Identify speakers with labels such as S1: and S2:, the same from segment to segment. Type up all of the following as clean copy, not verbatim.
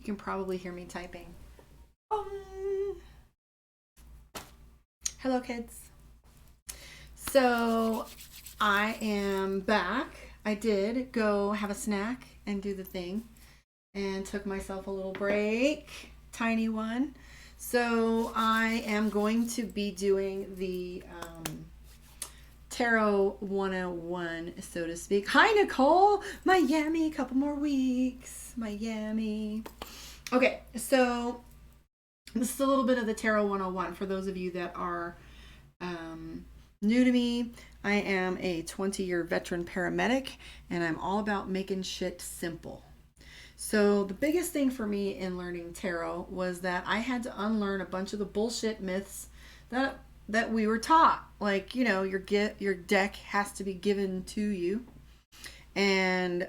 S1: can probably hear me typing. Hello, kids. So I am back. I did go have a snack and do the thing and took myself a little break, tiny one. So I am going to be doing the Tarot 101, so to speak. Hi, Nicole. Miami, a couple more weeks. Miami. Okay, so this is a little bit of the Tarot 101 for those of you that are new to me. I am a 20-year veteran paramedic, and I'm all about making shit simple. So the biggest thing for me in learning tarot was that I had to unlearn a bunch of the bullshit myths that we were taught. Like, you know, your deck has to be given to you. And,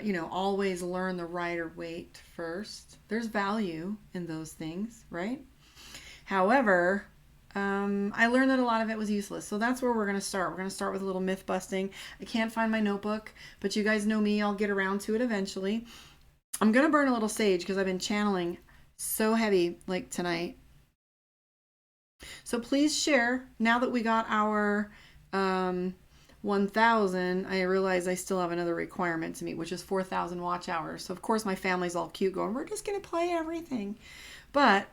S1: you know, always learn the Rider Waite first. There's value in those things, right? However, I learned that a lot of it was useless. So that's where we're going to start. We're going to start with a little myth busting. I can't find my notebook, but you guys know me. I'll get around to it eventually. I'm going to burn a little sage because I've been channeling so heavy like tonight. So please share. Now that we got our 1,000, I realize I still have another requirement to meet, which is 4,000 watch hours. So of course my family's all cute going, we're just going to play everything. But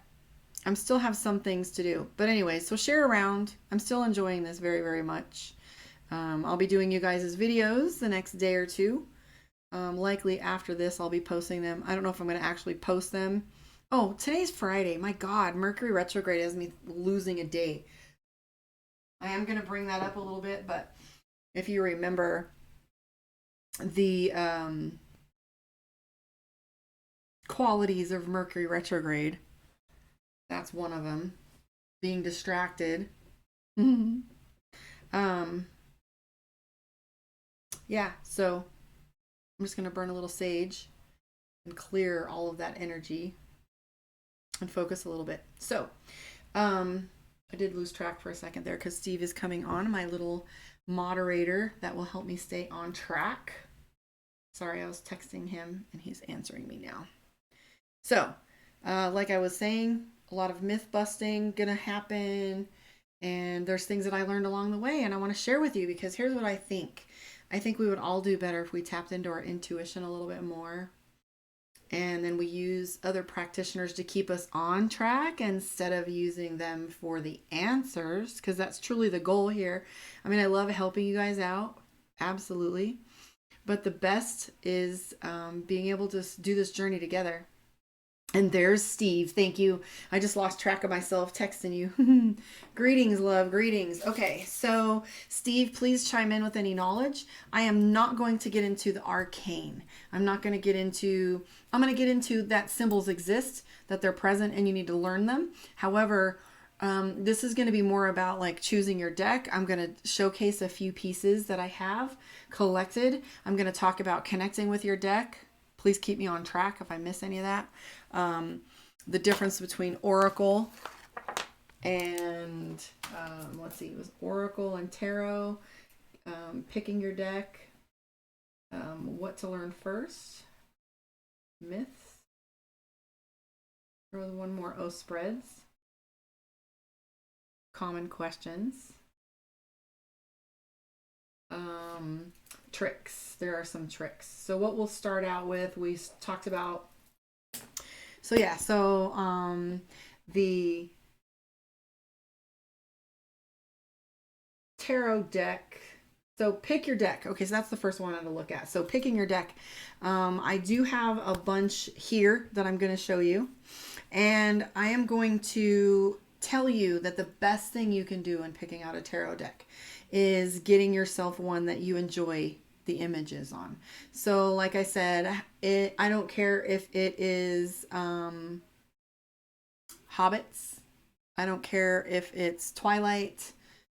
S1: I'm still have some things to do. But anyway, so share around. I'm still enjoying this very, very much. I'll be doing you guys' videos the next day or two. Likely after this, I'll be posting them. I don't know if I'm going to actually post them. Oh, today's Friday. My God, Mercury retrograde has me losing a day. I am going to bring that up a little bit, but if you remember the qualities of Mercury retrograde, that's one of them. Being distracted. Yeah, so I'm just going to burn a little sage and clear all of that energy and focus a little bit. So, I did lose track for a second there because Steve is coming on, my little moderator that will help me stay on track. Sorry, I was texting him and he's answering me now. So, like I was saying, a lot of myth busting gonna happen, and there's things that I learned along the way and I want to share with you because here's what I think. I think we would all do better if we tapped into our intuition a little bit more. And then we use other practitioners to keep us on track instead of using them for the answers, because that's truly the goal here. I mean, I love helping you guys out. Absolutely. But the best is being able to do this journey together. And there's Steve. Thank you. I just lost track of myself texting you. Greetings, love. Greetings. Okay, so Steve, please chime in with any knowledge. I am not going to get into the arcane. I'm going to get into that symbols exist, that they're present, and you need to learn them. However, this is going to be more about like choosing your deck. I'm going to showcase a few pieces that I have collected. I'm going to talk about connecting with your deck. Please keep me on track if I miss any of that. The difference between Oracle and, let's see, it was Oracle and Tarot, picking your deck, what to learn first, myths, there was one more, spreads, common questions, tricks. There are some tricks. So what we'll start out with, we talked about, the tarot deck. So pick your deck. Okay, so that's the first one I want to look at. So picking your deck. I do have a bunch here that I'm going to show you. And I am going to tell you that the best thing you can do in picking out a tarot deck is getting yourself one that you enjoy the images on. So like I said, I don't care if it is hobbits. I don't care if it's Twilight.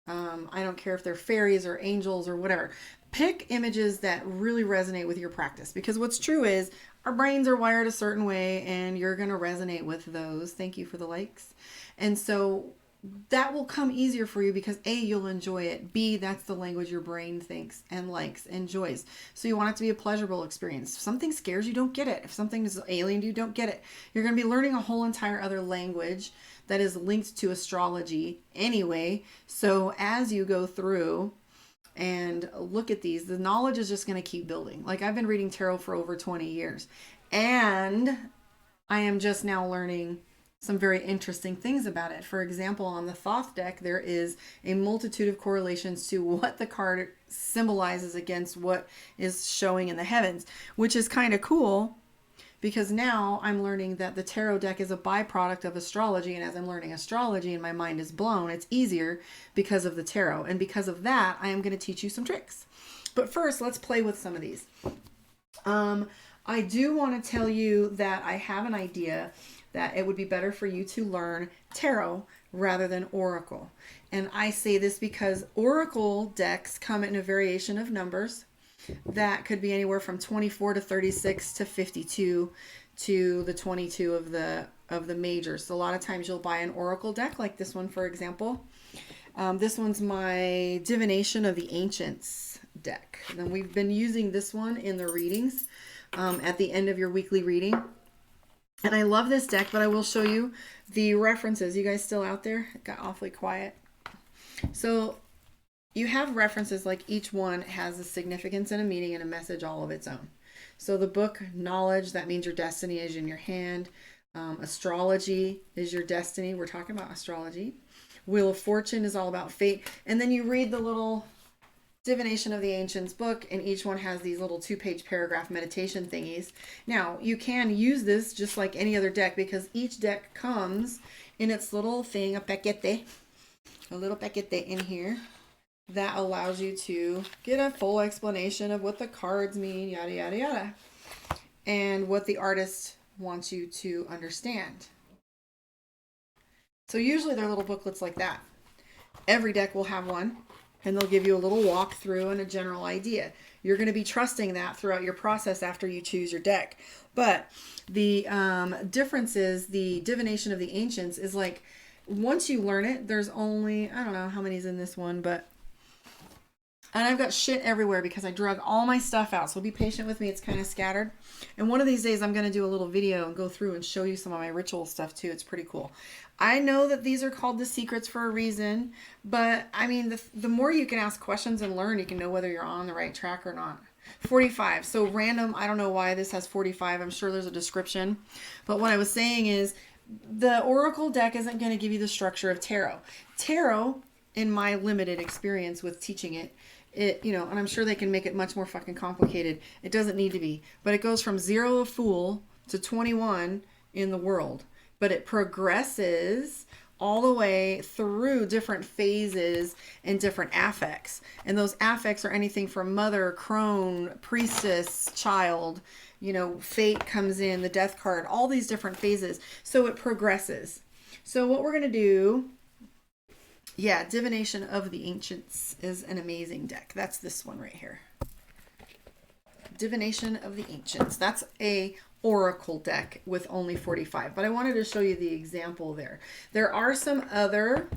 S1: I don't care if they're fairies or angels or whatever. Pick images that really resonate with your practice, because what's true is our brains are wired a certain way and you're going to resonate with those. Thank you for the likes. And so that will come easier for you because A, you'll enjoy it. B, that's the language your brain thinks and likes, enjoys. So you want it to be a pleasurable experience. If something scares you, don't get it. If something is alien to you, don't get it. You're going to be learning a whole entire other language that is linked to astrology anyway. So as you go through and look at these, the knowledge is just going to keep building. Like I've been reading tarot for over 20 years and I am just now learning some very interesting things about it. For example, on the Thoth deck, there is a multitude of correlations to what the card symbolizes against what is showing in the heavens, which is kind of cool because now I'm learning that the tarot deck is a byproduct of astrology. And as I'm learning astrology and my mind is blown, it's easier because of the tarot. And because of that, I am going to teach you some tricks. But first, let's play with some of these. I do want to tell you that I have an idea that it would be better for you to learn tarot rather than oracle. And I say this because oracle decks come in a variation of numbers that could be anywhere from 24 to 36 to 52 to the 22 of the majors. So a lot of times you'll buy an oracle deck like this one, for example. This one's my Divination of the Ancients deck. And we've been using this one in the readings at the end of your weekly reading. And I love this deck, but I will show you the references. You guys still out there? It got awfully quiet. So you have references, like each one has a significance and a meaning and a message all of its own. So the book, knowledge, that means your destiny is in your hand. Astrology is your destiny. We're talking about astrology. Wheel of Fortune is all about fate. And then you read the little Divination of the Ancients book, and each one has these little 2-page paragraph meditation thingies. Now, you can use this just like any other deck because each deck comes in its little thing, a little paquete in here that allows you to get a full explanation of what the cards mean, yada, yada, yada, and what the artist wants you to understand. So usually they're little booklets like that. Every deck will have one. And they'll give you a little walkthrough and a general idea. You're going to be trusting that throughout your process after you choose your deck. But the difference is the Divination of the Ancients is like, once you learn it, there's only, I don't know how many's in this one, but, and I've got shit everywhere because I drug all my stuff out. So be patient with me. It's kind of scattered. And one of these days I'm going to do a little video and go through and show you some of my ritual stuff too. It's pretty cool. I know that these are called the secrets for a reason, but I mean, the more you can ask questions and learn, you can know whether you're on the right track or not. 45. So random. I don't know why this has 45. I'm sure there's a description. But what I was saying is the oracle deck isn't going to give you the structure of tarot. Tarot, in my limited experience with teaching it, you know, and I'm sure they can make it much more fucking complicated. It doesn't need to be. But it goes from 0 of Fool to 21 in the world. But it progresses all the way through different phases and different affects. And those affects are anything from mother, crone, priestess, child, you know, fate comes in, the death card, all these different phases. So it progresses. So what we're going to do, yeah, Divination of the Ancients is an amazing deck. That's this one right here. Divination of the Ancients. That's a oracle deck with only 45, but I wanted to show you the example there. There are some other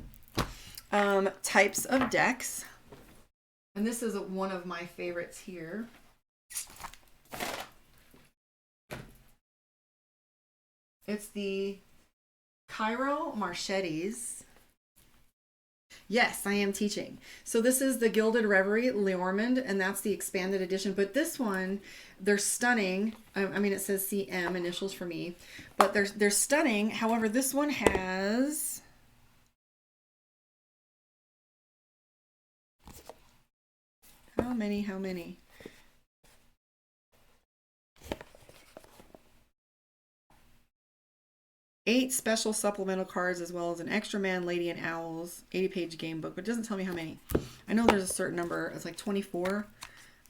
S1: types of decks, and this is one of my favorites here. It's the Cairo Marchettes. Yes, I am teaching. So this is the Gilded Reverie Leormand, and that's the expanded edition. But this one, they're stunning. I mean, it says CM, initials for me. But they're stunning. However, this one has... How many? 8 special supplemental cards, as well as an extra man, lady, and owls 80-page game book, but it doesn't tell me how many. I know there's a certain number. It's like 24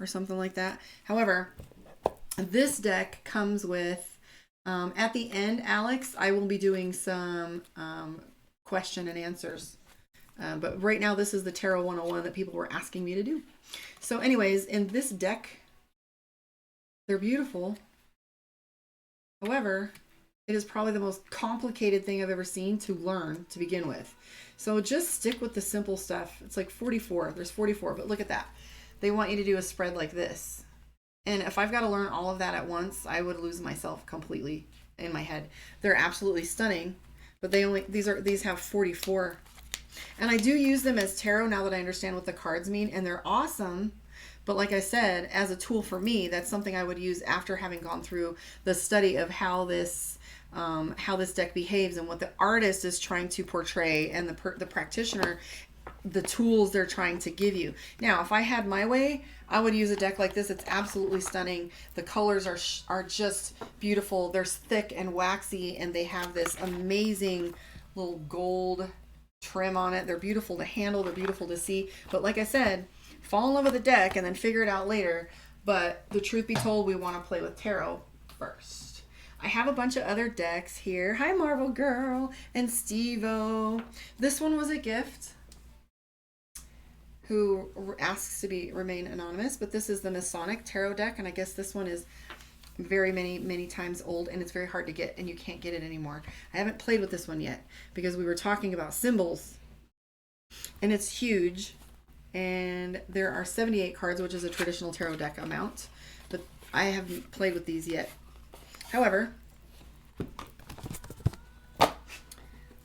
S1: or something like that. However, this deck comes with, at the end, Alex, I will be doing some question and answers. But right now, this is the Tarot 101 that people were asking me to do. So anyways, in this deck, they're beautiful. However, It is probably the most complicated thing I've ever seen to learn to begin with. So just stick with the simple stuff. It's like 44. There's 44, but look at that. They want you to do a spread like this. And if I've got to learn all of that at once, I would lose myself completely in my head. They're absolutely stunning, but these have 44. And I do use them as tarot now that I understand what the cards mean, and they're awesome. But like I said, as a tool for me, that's something I would use after having gone through the study of how this deck behaves and what the artist is trying to portray, and the practitioner, the tools they're trying to give you. Now, if I had my way, I would use a deck like this. It's absolutely stunning. The colors are just beautiful. They're thick and waxy, and they have this amazing little gold trim on it. They're beautiful to handle. They're beautiful to see. But like I said, fall in love with the deck and then figure it out later. But the truth be told, we want to play with tarot first. I have a bunch of other decks here. Hi, Marvel Girl and Steve-O. This one was a gift, who asks to remain anonymous, but this is the Masonic Tarot deck, and I guess this one is very many times old, and it's very hard to get, and you can't get it anymore. I haven't played with this one yet because we were talking about symbols, and it's huge, and there are 78 cards, which is a traditional tarot deck amount, but I haven't played with these yet. However,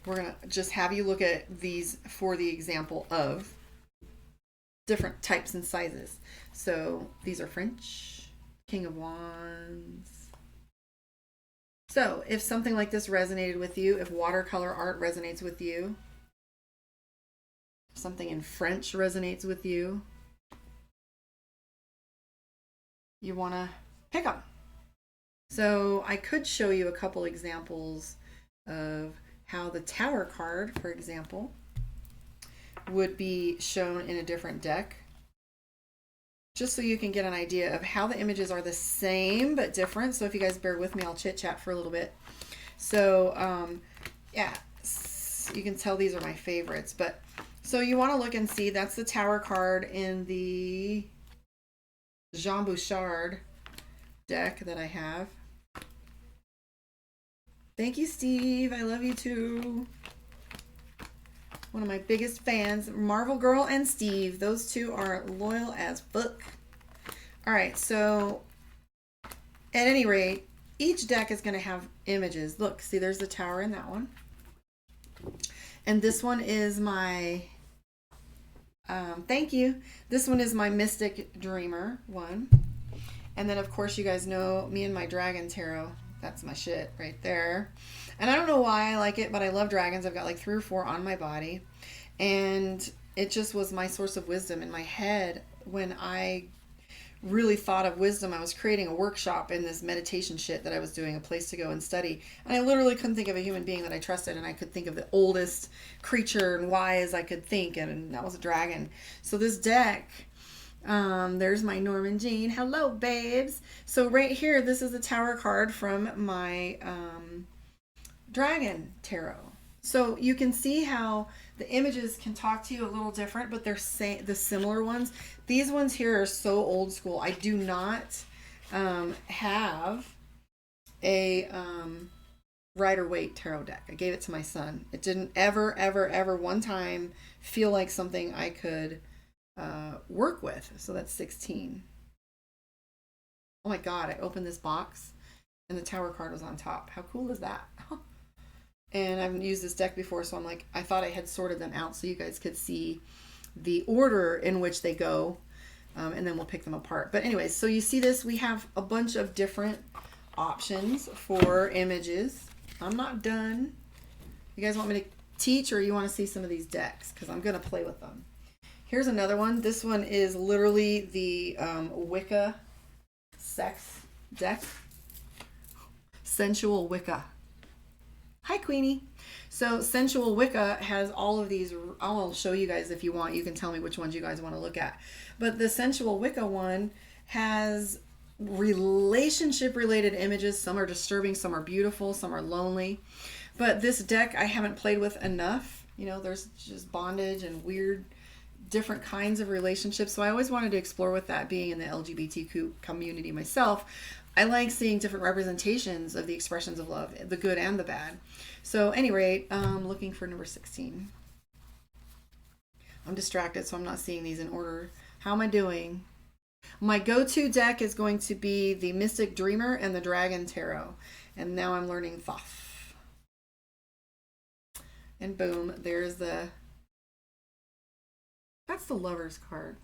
S1: we're gonna just have you look at these for the example of different types and sizes. So these are French, King of Wands. So if something like this resonated with you, if watercolor art resonates with you, if something in French resonates with you, you want to pick them. So I could show you a couple examples of how the Tower card, for example, would be shown in a different deck, just so you can get an idea of how the images are the same but different. So if you guys bear with me, I'll chit chat for a little bit. So yeah, you can tell these are my favorites. But so you want to look and see, that's the Tower card in the Jean Bouchard deck that I have. Thank you, Steve. I love you too. One of my biggest fans, Marvel Girl and Steve. Those two are loyal as fuck. All right, so at any rate, each deck is going to have images. Look, see, there's the Tower in that one. And this one is my, thank you. This one is my Mystic Dreamer one. And then, of course, you guys know me and my Dragon Tarot. That's my shit right there. And I don't know why I like it, but I love dragons. I've got like 3 or 4 on my body. And it just was my source of wisdom in my head. When I really thought of wisdom, I was creating a workshop in this meditation shit that I was doing, a place to go and study. And I literally couldn't think of a human being that I trusted. And I could think of the oldest creature and wise I could think. And that was a dragon. So this deck, there's my Norman Jean. Hello, babes. So right here, this is the Tower card from my Dragon Tarot. So you can see how the images can talk to you a little different, but they're the similar ones. These ones here are so old school. I do not have a Rider-Waite tarot deck. I gave it to my son. It didn't ever one time feel like something I could work with. So that's 16. Oh my God, I opened this box and the Tower card was on top. How cool is that? And I haven't used this deck before, so I'm like, I thought I had sorted them out so you guys could see the order in which they go, and then we'll pick them apart. But anyways, so you see this, we have a bunch of different options for images. I'm not done. You guys want me to teach, or you want to see some of these decks? Because I'm going to play with them. Here's another one. This one is literally the Wicca sex deck. Sensual Wicca. Hi, Queenie. So Sensual Wicca has all of these. I'll show you guys if you want. You can tell me which ones you guys want to look at. But the Sensual Wicca one has relationship related images. Some are disturbing, some are beautiful, some are lonely. But this deck I haven't played with enough. You know, there's just bondage and weird different kinds of relationships. So I always wanted to explore with that, being in the LGBTQ community myself. I like seeing different representations of the expressions of love, the good and the bad. So, at any rate, looking for number 16. I'm distracted, so I'm not seeing these in order. How am I doing? My go-to deck is going to be the Mystic Dreamer and the Dragon Tarot. And now I'm learning Thoth. And boom, there's the... That's the Lover's card.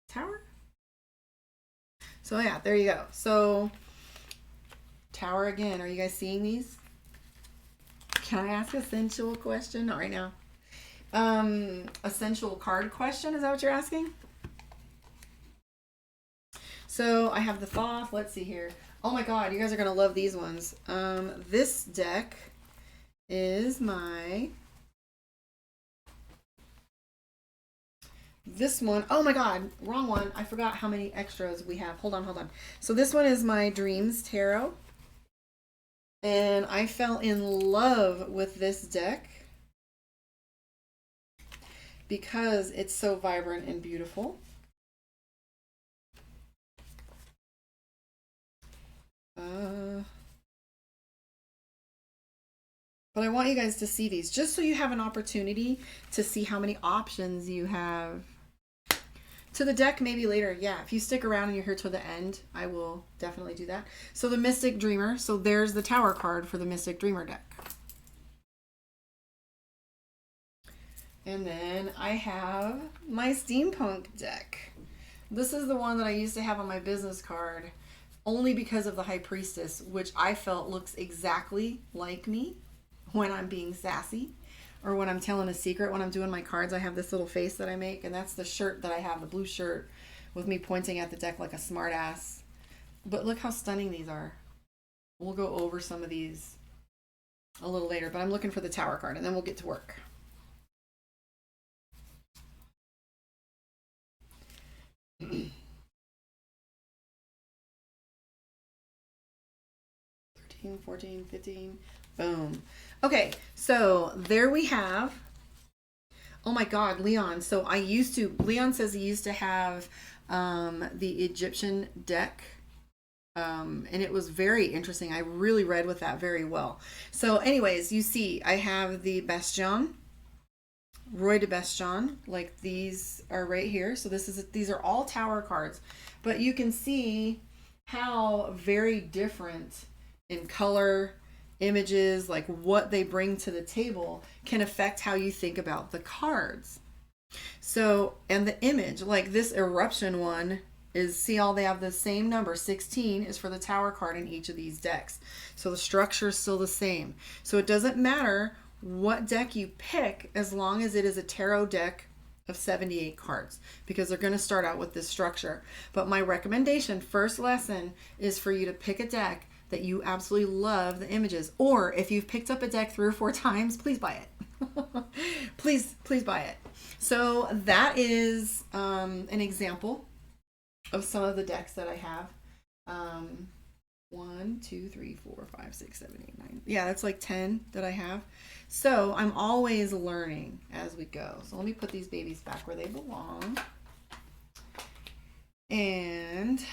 S1: Tower? So yeah, there you go. So, Tower again. Are you guys seeing these? Can I ask a sensual question? Not right now. A sensual card question, is that what you're asking? So I have the Thoth. Let's see here. Oh my god, you guys are gonna love these ones. This deck is my... This one, oh my god, wrong one. I forgot how many extras we have. Hold on. So this one is my Dreams Tarot. And I fell in love with this deck because it's so vibrant and beautiful. But I want you guys to see these just so you have an opportunity to see how many options you have. To the deck maybe later. Yeah, if you stick around and you're here till the end, I will definitely do that. So the Mystic Dreamer. So there's the Tower card for the Mystic Dreamer deck. And then I have my Steampunk deck. This is the one that I used to have on my business card only because of the High Priestess, which I felt looks exactly like me when I'm being sassy or when I'm telling a secret. When I'm doing my cards, I have this little face that I make, and that's the shirt that I have, the blue shirt with me pointing at the deck like a smart ass. But look how stunning these are. We'll go over some of these a little later, but I'm looking for the Tower card and then we'll get to work. $13, $14, $15, boom. Okay, so there we have, oh my god, Leon. So Leon says he used to have the Egyptian deck, and it was very interesting. I really read with that very well. So anyways, you see I have the Bastion, Roy de Bastion, like these are right here. So these are all Tower cards, but you can see how very different in color, images, like what they bring to the table can affect how you think about the cards. So, and the image, like this eruption one is, see all they have the same number, 16 is for the Tower card in each of these decks. So the structure is still the same. So it doesn't matter what deck you pick as long as it is a tarot deck of 78 cards, because they're going to start out with this structure. But my recommendation, first lesson, is for you to pick a deck that you absolutely love the images. Or if you've picked up a deck 3 or 4 times, please buy it. please buy it. So that is an example of some of the decks that I have. 1, 2, 3, 4, 5, 6, 7, 8, 9. Yeah, that's like 10 that I have. So I'm always learning as we go. So let me put these babies back where they belong. And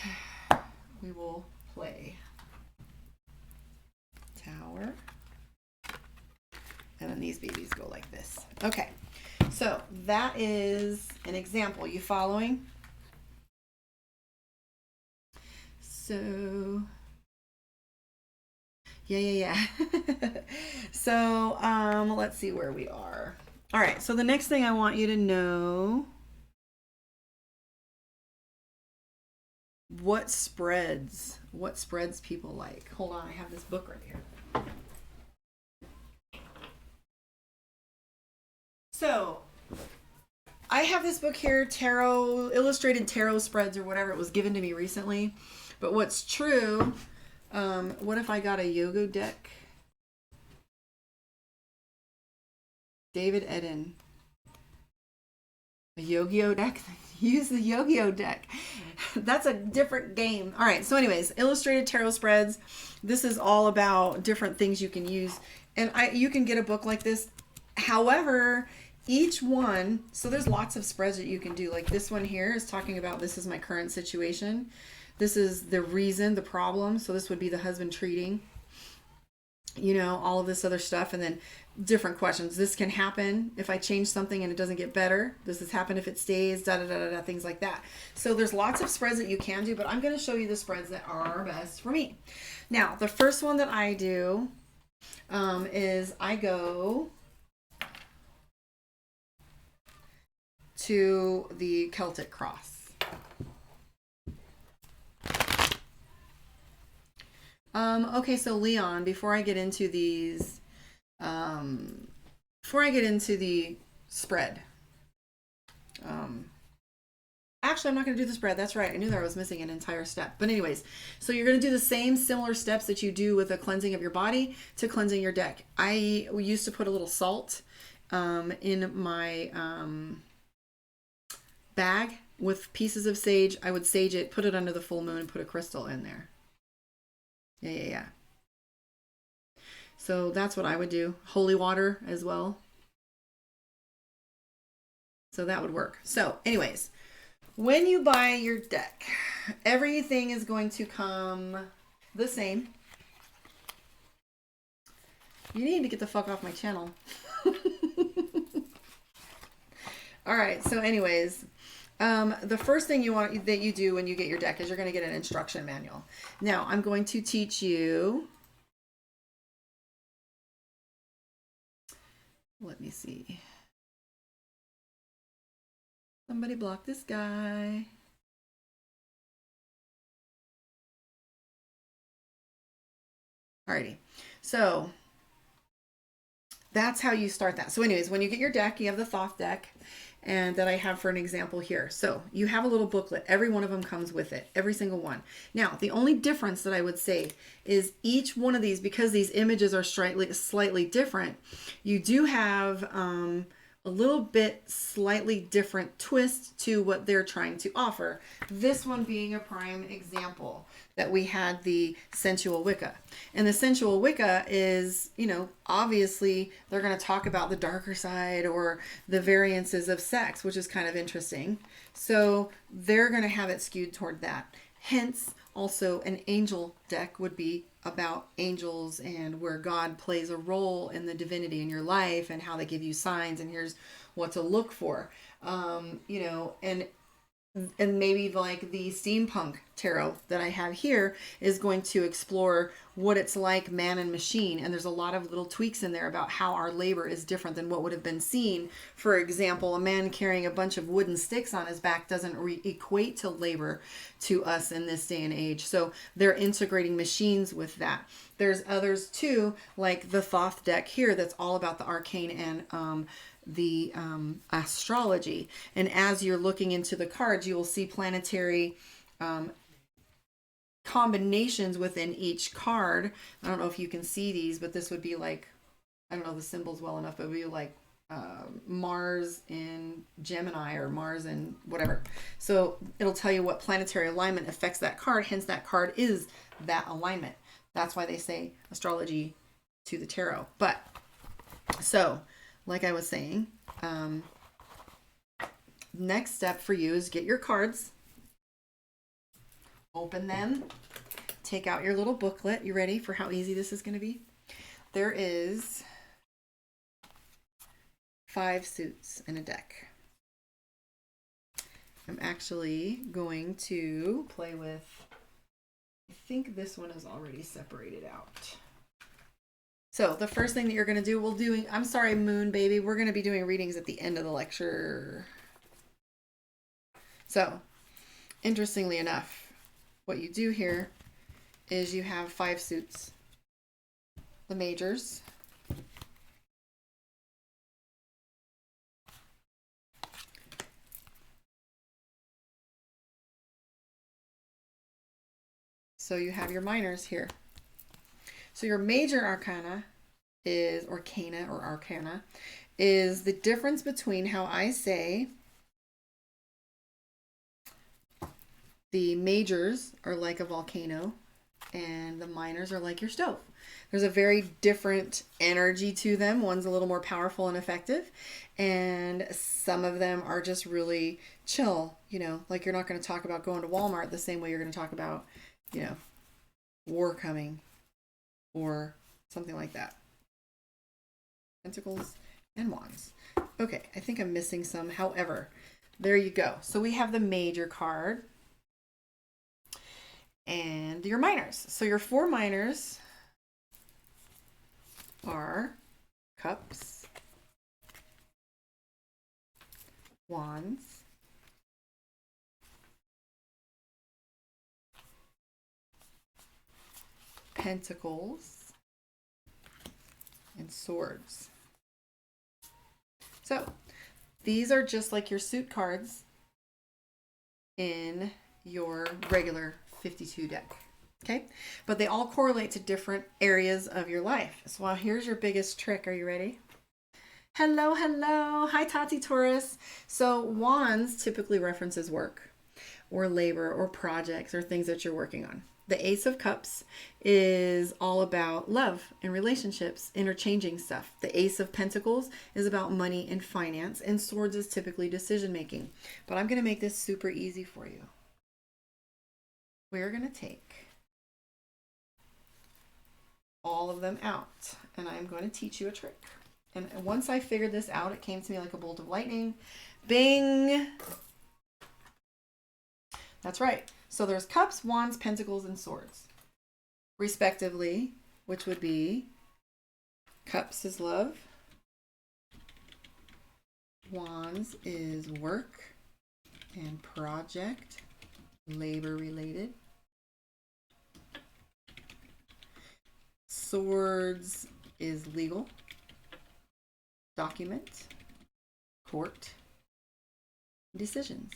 S1: we will play. Tower. And then these babies go like this. Okay. So that is an example. You following? So yeah. So let's see where we are. All right, so the next thing I want you to know, what spreads people like. Hold on, I have this book right here. So I have this book here, Tarot, Illustrated Tarot Spreads or whatever. It was given to me recently. But what's true, what if I got a yoga deck? David Eden. A Yu-Gi-Oh deck? Use the Yu-Gi-Oh deck. That's a different game. All right, so anyways, Illustrated Tarot Spreads. This is all about different things you can use. And you can get a book like this. However, each one, so there's lots of spreads that you can do. Like this one here is talking about, this is my current situation. This is the reason, the problem. So this would be the husband treating, you know, all of this other stuff. And then different questions. This can happen if I change something and it doesn't get better. This has happened if it stays, da da da da, things like that. So there's lots of spreads that you can do, but I'm going to show you the spreads that are best for me. Now, the first one that I do is I go to the Celtic cross. Okay, so Leon, before I get into these, before I get into the spread, actually, I'm not going to do the spread. That's right. I knew that I was missing an entire step. But anyways, so you're going to do the same similar steps that you do with a cleansing of your body to cleansing your deck. I used to put a little salt in my bag with pieces of sage. I would sage it, put it under the full moon, and put a crystal in there. Yeah. So that's what I would do. Holy water as well. So that would work. So anyways, when you buy your deck, everything is going to come the same. You need to get the fuck off my channel. All right. So anyways, the first thing that you do when you get your deck is you're going to get an instruction manual. Now I'm going to teach you. Let me see. Somebody block this guy. Alrighty. So that's how you start that. So anyways, when you get your deck, you have the Thoth deck. And that I have for an example here. So you have a little booklet. Every one of them comes with it. Every single one. Now, the only difference that I would say is each one of these, because these images are slightly different, you do have a little bit slightly different twist to what they're trying to offer. This one being a prime example that we had the sensual Wicca. And the sensual Wicca is, you know, obviously they're going to talk about the darker side or the variances of sex, which is kind of interesting. So they're going to have it skewed toward that. Hence, also an angel deck would be about angels and where God plays a role in the divinity in your life and how they give you signs and here's what to look for. You know, and maybe like the steampunk tarot that I have here is going to explore what it's like man and machine. And there's a lot of little tweaks in there about how our labor is different than what would have been seen. For example, a man carrying a bunch of wooden sticks on his back doesn't equate to labor to us in this day and age. So they're integrating machines with that. There's others too, like the Thoth deck here that's all about the arcane and the astrology. And as you're looking into the cards, you will see planetary combinations within each card. I don't know if you can see these, but this would be like, I don't know the symbols well enough, but it would be like Mars in Gemini or Mars in whatever. So it'll tell you what planetary alignment affects that card. Hence that card is that alignment. That's why they say astrology to the tarot. But so like I was saying, next step for you is get your cards, open them, take out your little booklet. You ready for how easy this is going to be? There is 5 suits in a deck. I'm actually going to play with, I think this one is already separated out. So the first thing that you're going to do, I'm sorry, Moon Baby, we're going to be doing readings at the end of the lecture. So, interestingly enough, what you do here is you have 5 suits. The majors. So you have your minors here. So your major arcana is, arcana, is the difference between how I say the majors are like a volcano and the minors are like your stove. There's a very different energy to them. One's a little more powerful and effective, and some of them are just really chill. You know, like you're not going to talk about going to Walmart the same way you're going to talk about, you know, war coming or something like that. Pentacles and Wands. Okay, I think I'm missing some. However, there you go. So we have the Major card and your minors. So your 4 minors are Cups, Wands, Pentacles, and Swords. So these are just like your suit cards in your regular 52 deck. Okay, but they all correlate to different areas of your life. So here's your biggest trick. Are you ready? Hello, hello. Hi, Tati Taurus. So Wands typically references work or labor or projects or things that you're working on. The Ace of Cups is all about love and relationships, interchanging stuff. The Ace of Pentacles is about money and finance, and Swords is typically decision making. But I'm going to make this super easy for you. We're going to take all of them out, and I'm going to teach you a trick. And once I figured this out, it came to me like a bolt of lightning. Bing! That's right. So there's Cups, Wands, Pentacles, and Swords, respectively, which would be Cups is love, Wands is work and project, labor related. Swords is legal, document, court, decisions.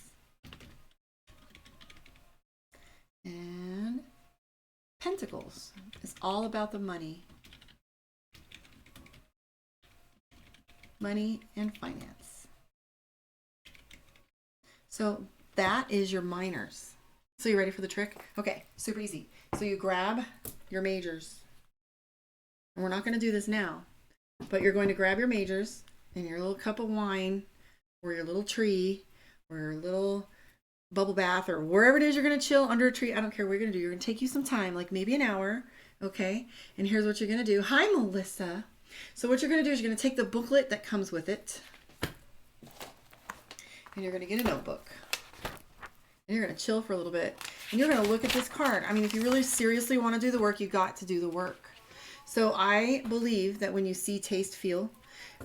S1: And Pentacles is all about the money. Money and finance. So that is your minors. So you ready for the trick? Okay, super easy. So you grab your majors. And we're not going to do this now, but you're going to grab your majors and your little cup of wine or your little tree or your little bubble bath or wherever it is you're going to chill under a tree. I don't care what you're going to do. You're going to take you some time, like maybe an hour. Okay. And here's what you're going to do. Hi, Melissa. So what you're going to do is you're going to take the booklet that comes with it and you're going to get a notebook and you're going to chill for a little bit and you're going to look at this card. I mean, if you really seriously want to do the work, you got to do the work. So I believe that when you see, taste, feel,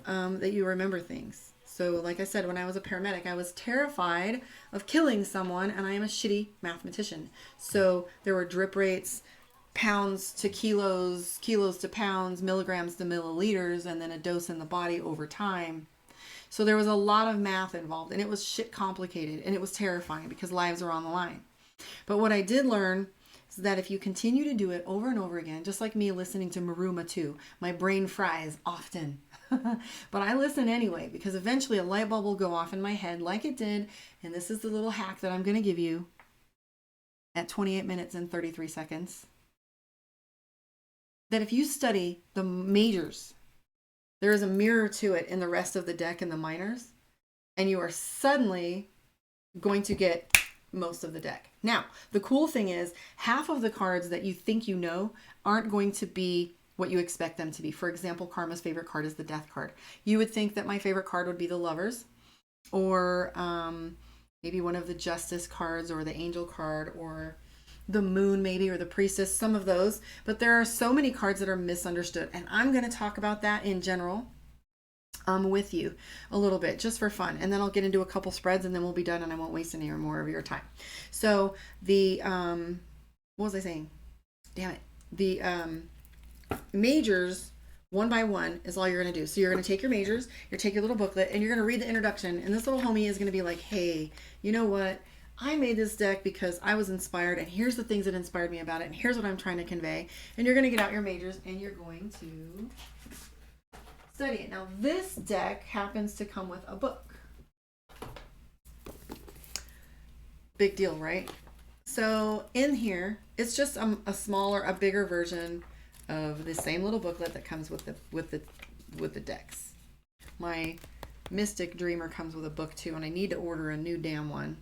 S1: that you remember things. So like I said, when I was a paramedic, I was terrified of killing someone, and I am a shitty mathematician. So there were drip rates, pounds to kilos, kilos to pounds, milligrams to milliliters, and then a dose in the body over time. So there was a lot of math involved, and it was shit complicated, and it was terrifying because lives are on the line. But what I did learn is that if you continue to do it over and over again, just like me listening to Maruma too, my brain fries often. But I listen anyway, because eventually a light bulb will go off in my head like it did. And this is the little hack that I'm going to give you at 28 minutes and 33 seconds. That if you study the majors, there is a mirror to it in the rest of the deck and the minors. And you are suddenly going to get most of the deck. Now, the cool thing is half of the cards that you think you know aren't going to be what you expect them to be. For example, Karma's favorite card is the Death card. You would think that my favorite card would be the Lovers, or maybe one of the Justice cards, or the Angel card, or the Moon maybe, or the Priestess, some of those. But there are so many cards that are misunderstood, and I'm going to talk about that in general with you a little bit just for fun, and then I'll get into a couple spreads and then we'll be done and I won't waste any more of your time. So the what was I saying? Damn it. The majors, one by one, is all you're going to do. So you're going to take your majors, you take your little booklet, and you're going to read the introduction, and this little homie is going to be like, hey, you know what, I made this deck because I was inspired, and here's the things that inspired me about it, and here's what I'm trying to convey. And you're going to get out your majors and you're going to study it. Now this deck happens to come with a book. Big deal, right? So in here, it's just a smaller, a bigger version of the same little booklet that comes with the decks. My Mystic Dreamer comes with a book too, and I need to order a new damn one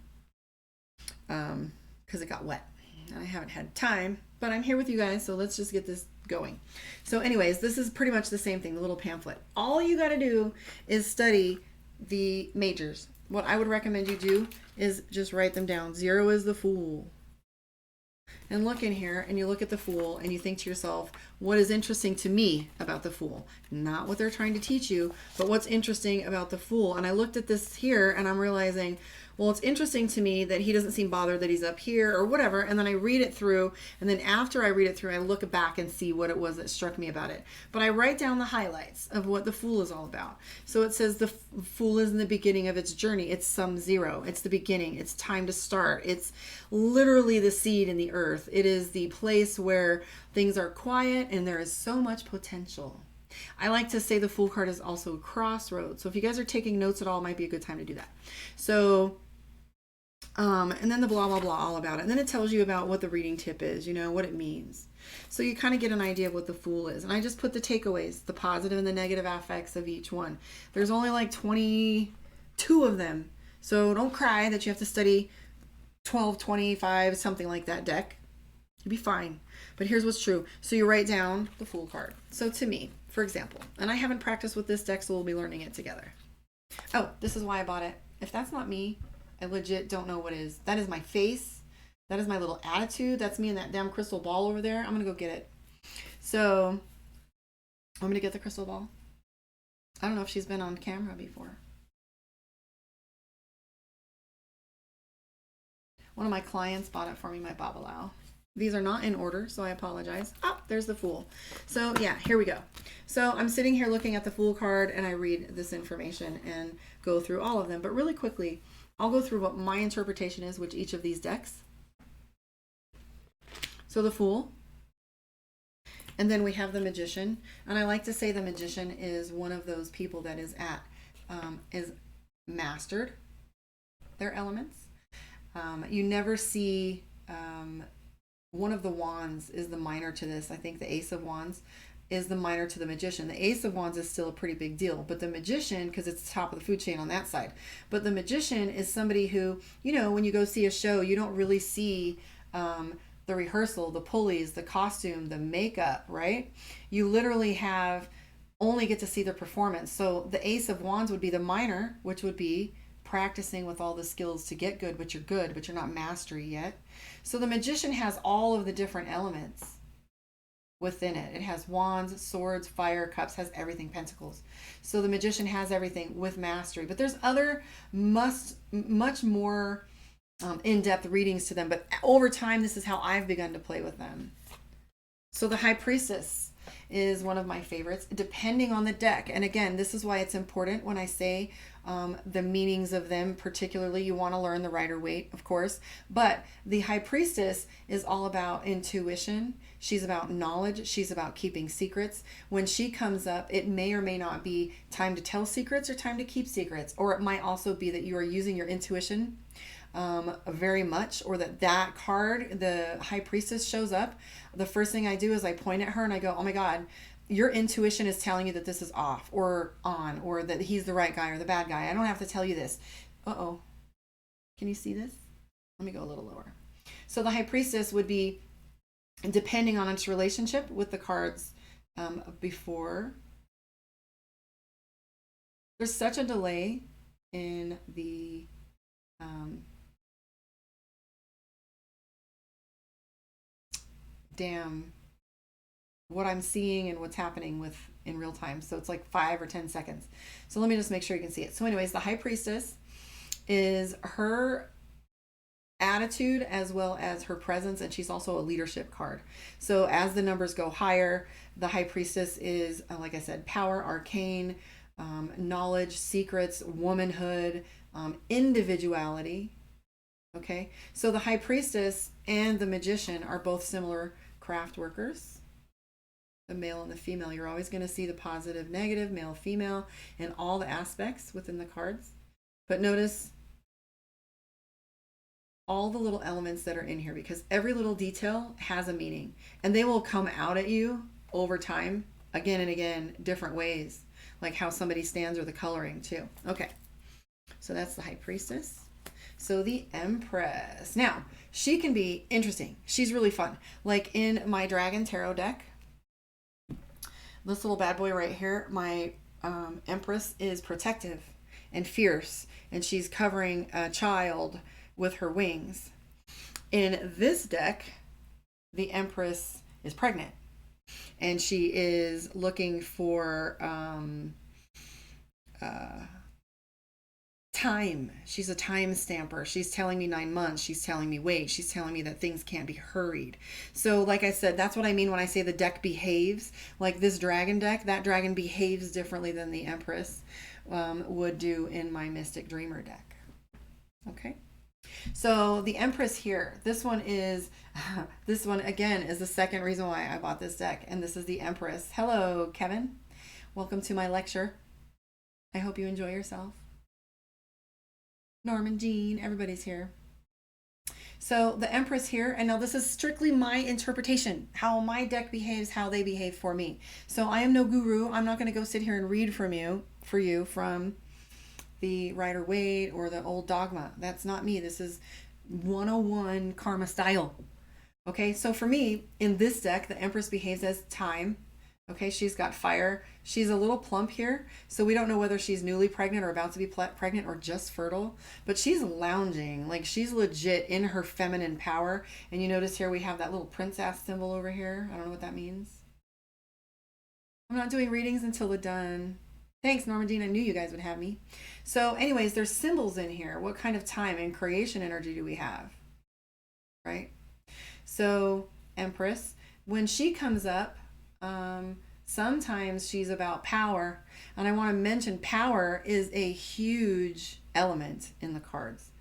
S1: because it got wet. And I haven't had time, but I'm here with you guys, so let's just get this going. So anyways, this is pretty much the same thing, the little pamphlet. All you got to do is study the majors. What I would recommend you do is just write them down. 0 is the Fool. And look in here and you look at the Fool and you think to yourself, what is interesting to me about the Fool? Not what they're trying to teach you, but what's interesting about the Fool. And I looked at this here and I'm realizing, well, it's interesting to me that he doesn't seem bothered that he's up here or whatever. And then I read it through. And then after I read it through, I look back and see what it was that struck me about it. But I write down the highlights of what the Fool is all about. So it says the Fool is in the beginning of its journey. It's some 0. It's the beginning. It's time to start. It's literally the seed in the earth. It is the place where things are quiet and there is so much potential. I like to say the Fool card is also a crossroads. So if you guys are taking notes at all, it might be a good time to do that. So and then the blah, blah, blah, all about it. And then it tells you about what the reading tip is, you know, what it means. So you kind of get an idea of what the Fool is. And I just put the takeaways, the positive and the negative affects of each one. There's only like 22 of them. So don't cry that you have to study 12, 25, something like that deck. You'll be fine. But here's what's true. So you write down the Fool card. So to me, for example, and I haven't practiced with this deck, so we'll be learning it together. Oh, this is why I bought it. If that's not me, I legit don't know what is. That is my face. That is my little attitude. That's me and that damn crystal ball over there. I'm going to go get it. So I'm going to get the crystal ball. I don't know if she's been on camera before. One of my clients bought it for me, my Babalao. These are not in order, so I apologize. Oh, there's the Fool. So yeah, here we go. So I'm sitting here looking at the Fool card and I read this information and go through all of them. But really quickly, I'll go through what my interpretation is with each of these decks. So the Fool. And then we have the Magician. And I like to say the Magician is one of those people that is mastered their elements. You never see one of the wands is the minor to this. I think the Ace of Wands is the minor to the Magician. The Ace of Wands is still a pretty big deal, but the Magician, because it's the top of the food chain on that side, but the Magician is somebody who, you know, when you go see a show, you don't really see the rehearsal, the pulleys, the costume, the makeup, right? You literally only get to see the performance. So the Ace of Wands would be the minor, which would be practicing with all the skills to get good, but you're not mastery yet. So the Magician has all of the different elements within it. It has wands, swords, fire, cups, has everything, pentacles. So the Magician has everything with mastery. But there's other much more in-depth readings to them. But over time, this is how I've begun to play with them. So the High Priestess is one of my favorites, depending on the deck. And again, this is why it's important when I say the meanings of them, particularly you want to learn the Rider Waite, of course. But the High Priestess is all about intuition. She's about knowledge. She's about keeping secrets. When she comes up, it may or may not be time to tell secrets or time to keep secrets. Or it might also be that you are using your intuition very much, or that card, the High Priestess, shows up. The first thing I do is I point at her and I go, oh my God, your intuition is telling you that this is off or on, or that he's the right guy or the bad guy. I don't have to tell you this. Uh-oh. Can you see this? Let me go a little lower. So the High Priestess would be, depending on its relationship with the cards before. There's such a delay in the what I'm seeing and what's happening in real time. So it's like 5 or 10 seconds. So let me just make sure you can see it. So anyways, the High Priestess is her attitude as well as her presence, and she's also a leadership card. So as the numbers go higher, the High Priestess is, like I said, power, arcane, knowledge, secrets, womanhood, individuality. Okay, so the High Priestess and the Magician are both similar craft workers. The male and the female, you're always going to see the positive, negative, male, female, and all the aspects within the cards. But notice all the little elements that are in here, because every little detail has a meaning, and they will come out at you over time, again and again, different ways, like how somebody stands or the coloring too. Okay, so that's the High Priestess. So the Empress. Now, she can be interesting. She's really fun. Like in my Dragon Tarot deck, this little bad boy right here, my Empress is protective and fierce, and she's covering a child with her wings. In this deck, the Empress is pregnant, and she is looking for time. She's a time stamper. She's telling me 9 months. She's telling me wait. She's telling me that things can't be hurried. So like I said, that's what I mean when I say the deck behaves. Like this dragon deck, that dragon behaves differently than the Empress would do in my Mystic Dreamer deck. Okay. So the Empress here, this one again is the second reason why I bought this deck. And this is the Empress. Hello, Kevin. Welcome to my lecture. I hope you enjoy yourself. Norman, Jean, everybody's here. So the Empress here, and now this is strictly my interpretation, how my deck behaves, how they behave for me. So I am no guru. I'm not going to go sit here and read for you from the Rider Waite or the old dogma. That's not me. This is 101 karma style. Okay, so for me, in this deck, the Empress behaves as time. Okay, she's got fire. She's a little plump here, so we don't know whether she's newly pregnant or about to be pregnant or just fertile, but she's lounging, like she's legit in her feminine power. And you notice here we have that little princess symbol over here. I don't know what that means. I'm not doing readings until we're done. Thanks, Normandine. I knew you guys would have me. So anyways, there's symbols in here. What kind of time and creation energy do we have? Right? So Empress, when she comes up, sometimes she's about power, and I want to mention power is a huge element in the cards.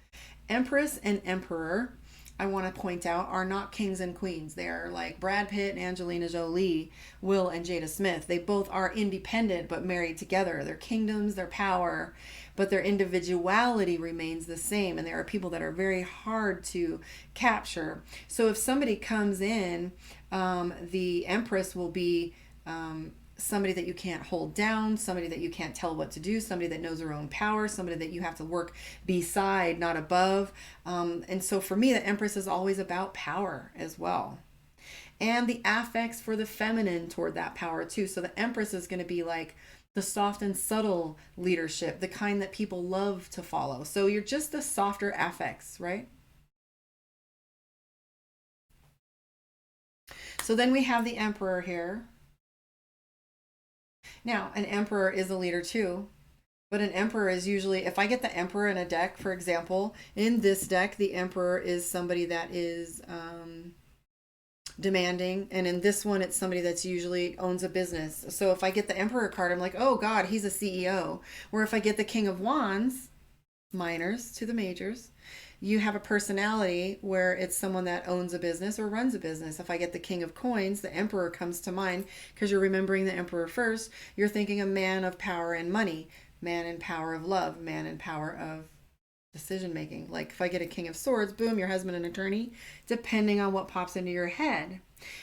S1: Empress and Emperor, I want to point out, are not kings and queens. They are like Brad Pitt and Angelina Jolie, Will and Jada Smith. They both are independent but married together. Their kingdoms, their power, but their individuality remains the same. And there are people that are very hard to capture. So if somebody comes in, the Empress will be somebody that you can't hold down, somebody that you can't tell what to do, somebody that knows their own power, somebody that you have to work beside, not above. And so for me, the Empress is always about power as well. And the affects for the feminine toward that power too. So the Empress is going to be like the soft and subtle leadership, the kind that people love to follow. So you're just the softer affects, right? So then we have the Emperor here. Now, an Emperor is a leader too, but an Emperor is usually, if I get the Emperor in a deck, for example, in this deck, the Emperor is somebody that is demanding, and in this one, it's somebody that's usually owns a business. So if I get the Emperor card, I'm like, oh God, he's a CEO. Or if I get the King of Wands, minors to the majors, you have a personality where it's someone that owns a business or runs a business. If I get the King of Coins, the Emperor comes to mind because you're remembering the Emperor first. You're thinking a man of power and money, man in power of love, man in power of decision making. Like if I get a King of Swords, boom, your husband an attorney, depending on what pops into your head.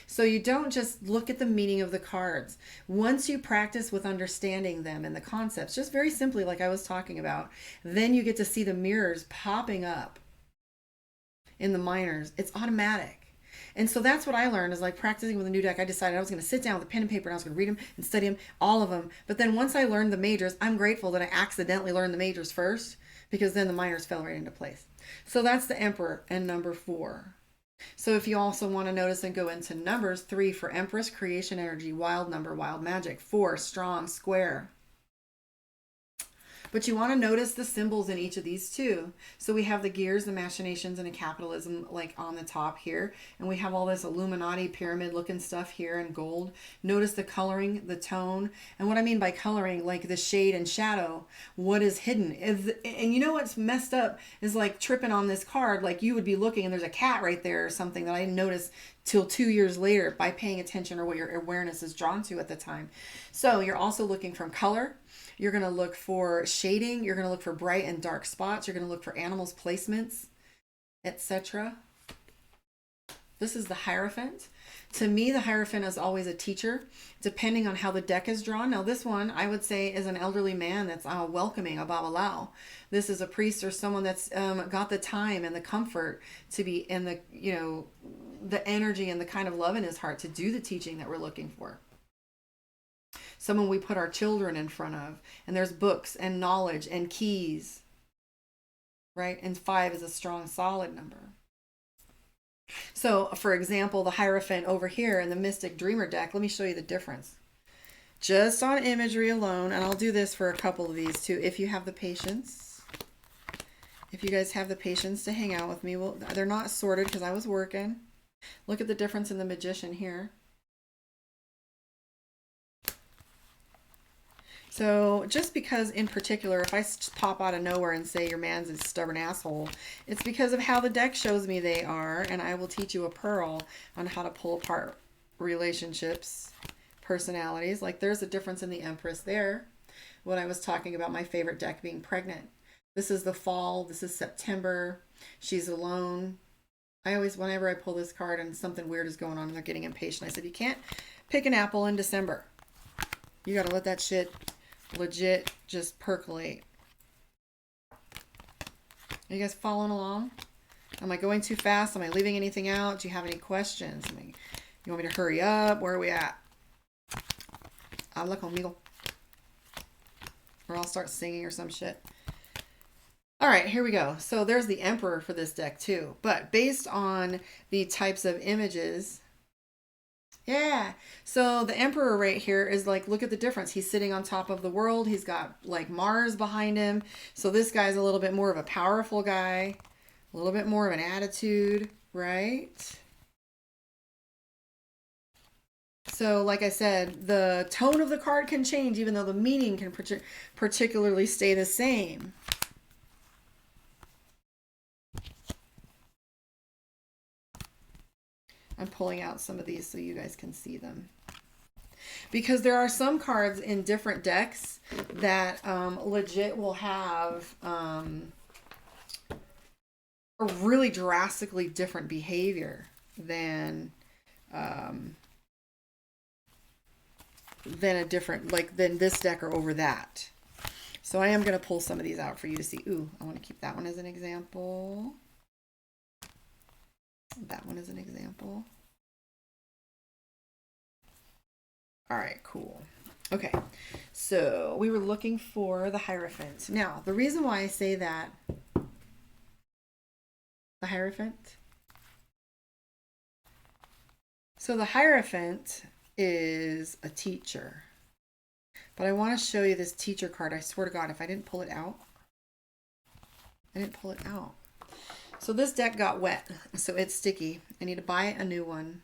S1: So you don't just look at the meaning of the cards. Once you practice with understanding them and the concepts, just very simply like I was talking about, then you get to see the mirrors popping up in the minors. It's automatic. And so that's what I learned is like practicing with a new deck. I decided I was going to sit down with a pen and paper and I was going to read them and study them, all of them. But then once I learned the majors, I'm grateful that I accidentally learned the majors first, because then the minors fell right into place. So that's the Emperor and number 4. So if you also want to notice and go into numbers, 3 for Empress, creation energy, wild number, wild magic, 4, strong, square. But you want to notice the symbols in each of these too. So we have the gears, the machinations, and a capitalism like on the top here. And we have all this Illuminati pyramid looking stuff here in gold. Notice the coloring, the tone. And what I mean by coloring, like the shade and shadow, what is hidden. And you know what's messed up is like tripping on this card, like you would be looking and there's a cat right there or something that I didn't notice till 2 years later by paying attention or what your awareness is drawn to at the time. So you're also looking from color. You're going to look for shading. You're going to look for bright and dark spots. You're going to look for animals placements. etc. This is the Hierophant. To me, the Hierophant is always a teacher, depending on how the deck is drawn. Now, this one, I would say, is an elderly man that's welcoming a Babalao. This is a priest or someone that's got the time and the comfort to be in the, the energy and the kind of love in his heart to do the teaching that we're looking for. Someone we put our children in front of. And there's books and knowledge and keys. Right? And 5 is a strong, solid number. So, for example, the Hierophant over here in the Mystic Dreamer deck, let me show you the difference. Just on imagery alone, and I'll do this for a couple of these too, if you have the patience. If you guys have the patience to hang out with me. Well, they're not sorted because I was working. Look at the difference in the Magician here. So just because in particular, if I pop out of nowhere and say your man's a stubborn asshole, it's because of how the deck shows me they are. And I will teach you a pearl on how to pull apart relationships, personalities. Like there's a difference in the Empress there. When I was talking about my favorite deck being pregnant. This is the fall. This is September. She's alone. I always, whenever I pull this card and something weird is going on and they're getting impatient, I said, you can't pick an apple in December. You got to let that shit legit just percolate. Are you guys following along? Am I going too fast? Am I leaving anything out? Do you have any questions? You want me to hurry up? Where are we at? Habla conmigo. Or I'll start singing or some shit. All right, here we go. So there's the Emperor for this deck too. But based on the types of images, yeah. So the Emperor right here is like, look at the difference. He's sitting on top of the world. He's got like Mars behind him. So this guy's a little bit more of a powerful guy, a little bit more of an attitude, right? So like I said, the tone of the card can change even though the meaning can particularly stay the same. I'm pulling out some of these so you guys can see them. Because there are some cards in different decks that legit will have a really drastically different behavior than a different, like than this deck or over that. So I am going to pull some of these out for you to see. Ooh, I want to keep that one as an example. That one is an example. All right, cool. Okay, so we were looking for the Hierophant. Now, the reason why I say that, the Hierophant. So the Hierophant is a teacher. But I want to show you this teacher card. I swear to God, if I didn't pull it out, I didn't pull it out. So this deck got wet, so it's sticky. I need to buy a new one.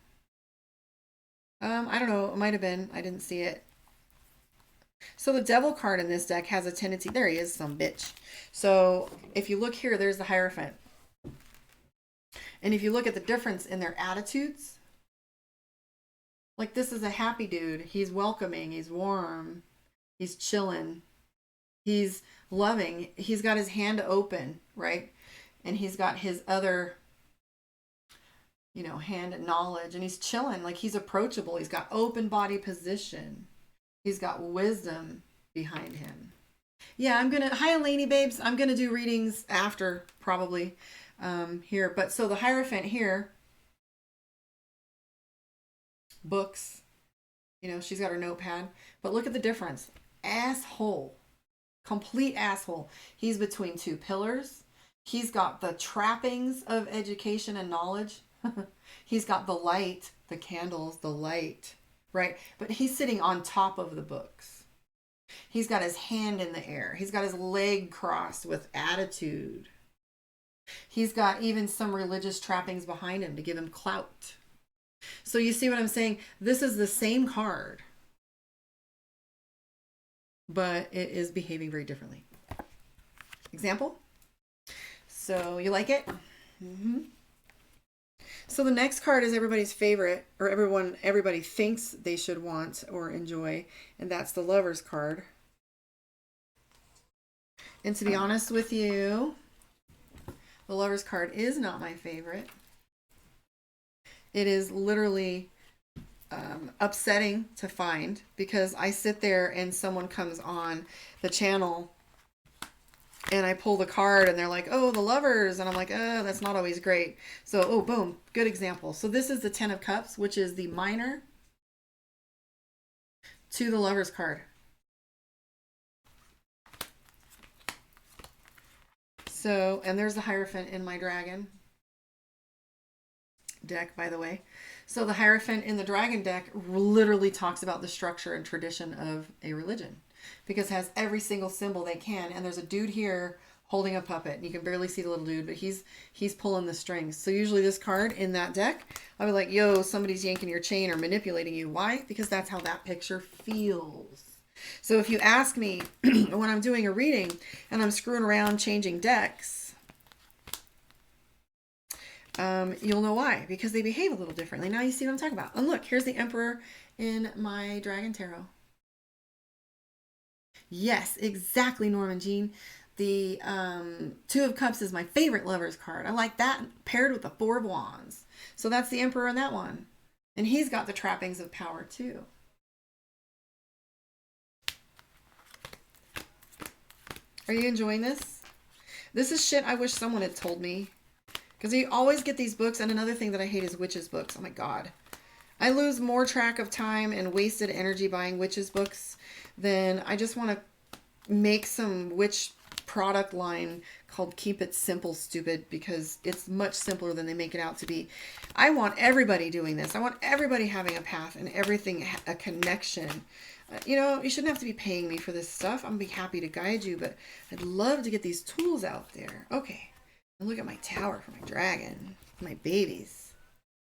S1: I don't know. It might have been. I didn't see it. So the Devil card in this deck has a tendency. There he is, some bitch. So if you look here, there's the Hierophant. And if you look at the difference in their attitudes, like this is a happy dude. He's welcoming. He's warm. He's chilling. He's loving. He's got his hand open, right? And he's got his other, hand and knowledge. And he's chilling. Like he's approachable. He's got open body position. He's got wisdom behind him. Yeah, hi, Eleni babes. I'm going to do readings after, probably, here. But so the Hierophant here, books, she's got her notepad. But look at the difference. Asshole. Complete asshole. He's between two pillars. He's got the trappings of education and knowledge. He's got the light, the candles, the light, right? But he's sitting on top of the books. He's got his hand in the air. He's got his leg crossed with attitude. He's got even some religious trappings behind him to give him clout. So you see what I'm saying? This is the same card, but it is behaving very differently. Example? So you like it? Mm-hmm. So the next card is everybody's favorite, or everybody thinks they should want or enjoy, and that's the Lover's card. And to be honest with you, The Lovers card is not my favorite. It is literally upsetting to find because I sit there and someone comes on the channel and I pull the card and they're like, oh, the Lovers. And I'm like, oh, that's not always great. So, oh, boom, good example. So this is the 10 of Cups, which is the minor to the Lovers card. So, and there's the Hierophant in my dragon deck, by the way. So the Hierophant in the dragon deck literally talks about the structure and tradition of a religion because it has every single symbol they can. And there's a dude here holding a puppet. And you can barely see the little dude, but he's pulling the strings. So usually this card in that deck, I'll be like, yo, somebody's yanking your chain or manipulating you. Why? Because that's how that picture feels. So if you ask me when I'm doing a reading and I'm screwing around changing decks, you'll know why, because they behave a little differently. Now you see what I'm talking about. And look, here's the Emperor in my Dragon Tarot. Yes, exactly, Norman Jean. The Two of Cups is my favorite Lovers card. I like that paired with the Four of Wands. So that's the Emperor in that one. And he's got the trappings of power too. Are you enjoying this? This is shit I wish someone had told me. Because you always get these books. And another thing that I hate is witches books. Oh my God. I lose more track of time and wasted energy buying witches books than I just want to make some witch product line called Keep It Simple Stupid, because it's much simpler than they make it out to be. I want everybody doing this. I want everybody having a path and everything a connection. You know, you shouldn't have to be paying me for this stuff. I'm going to be happy to guide you, but I'd love to get these tools out there. Okay. And look at my tower for my dragon. My babies.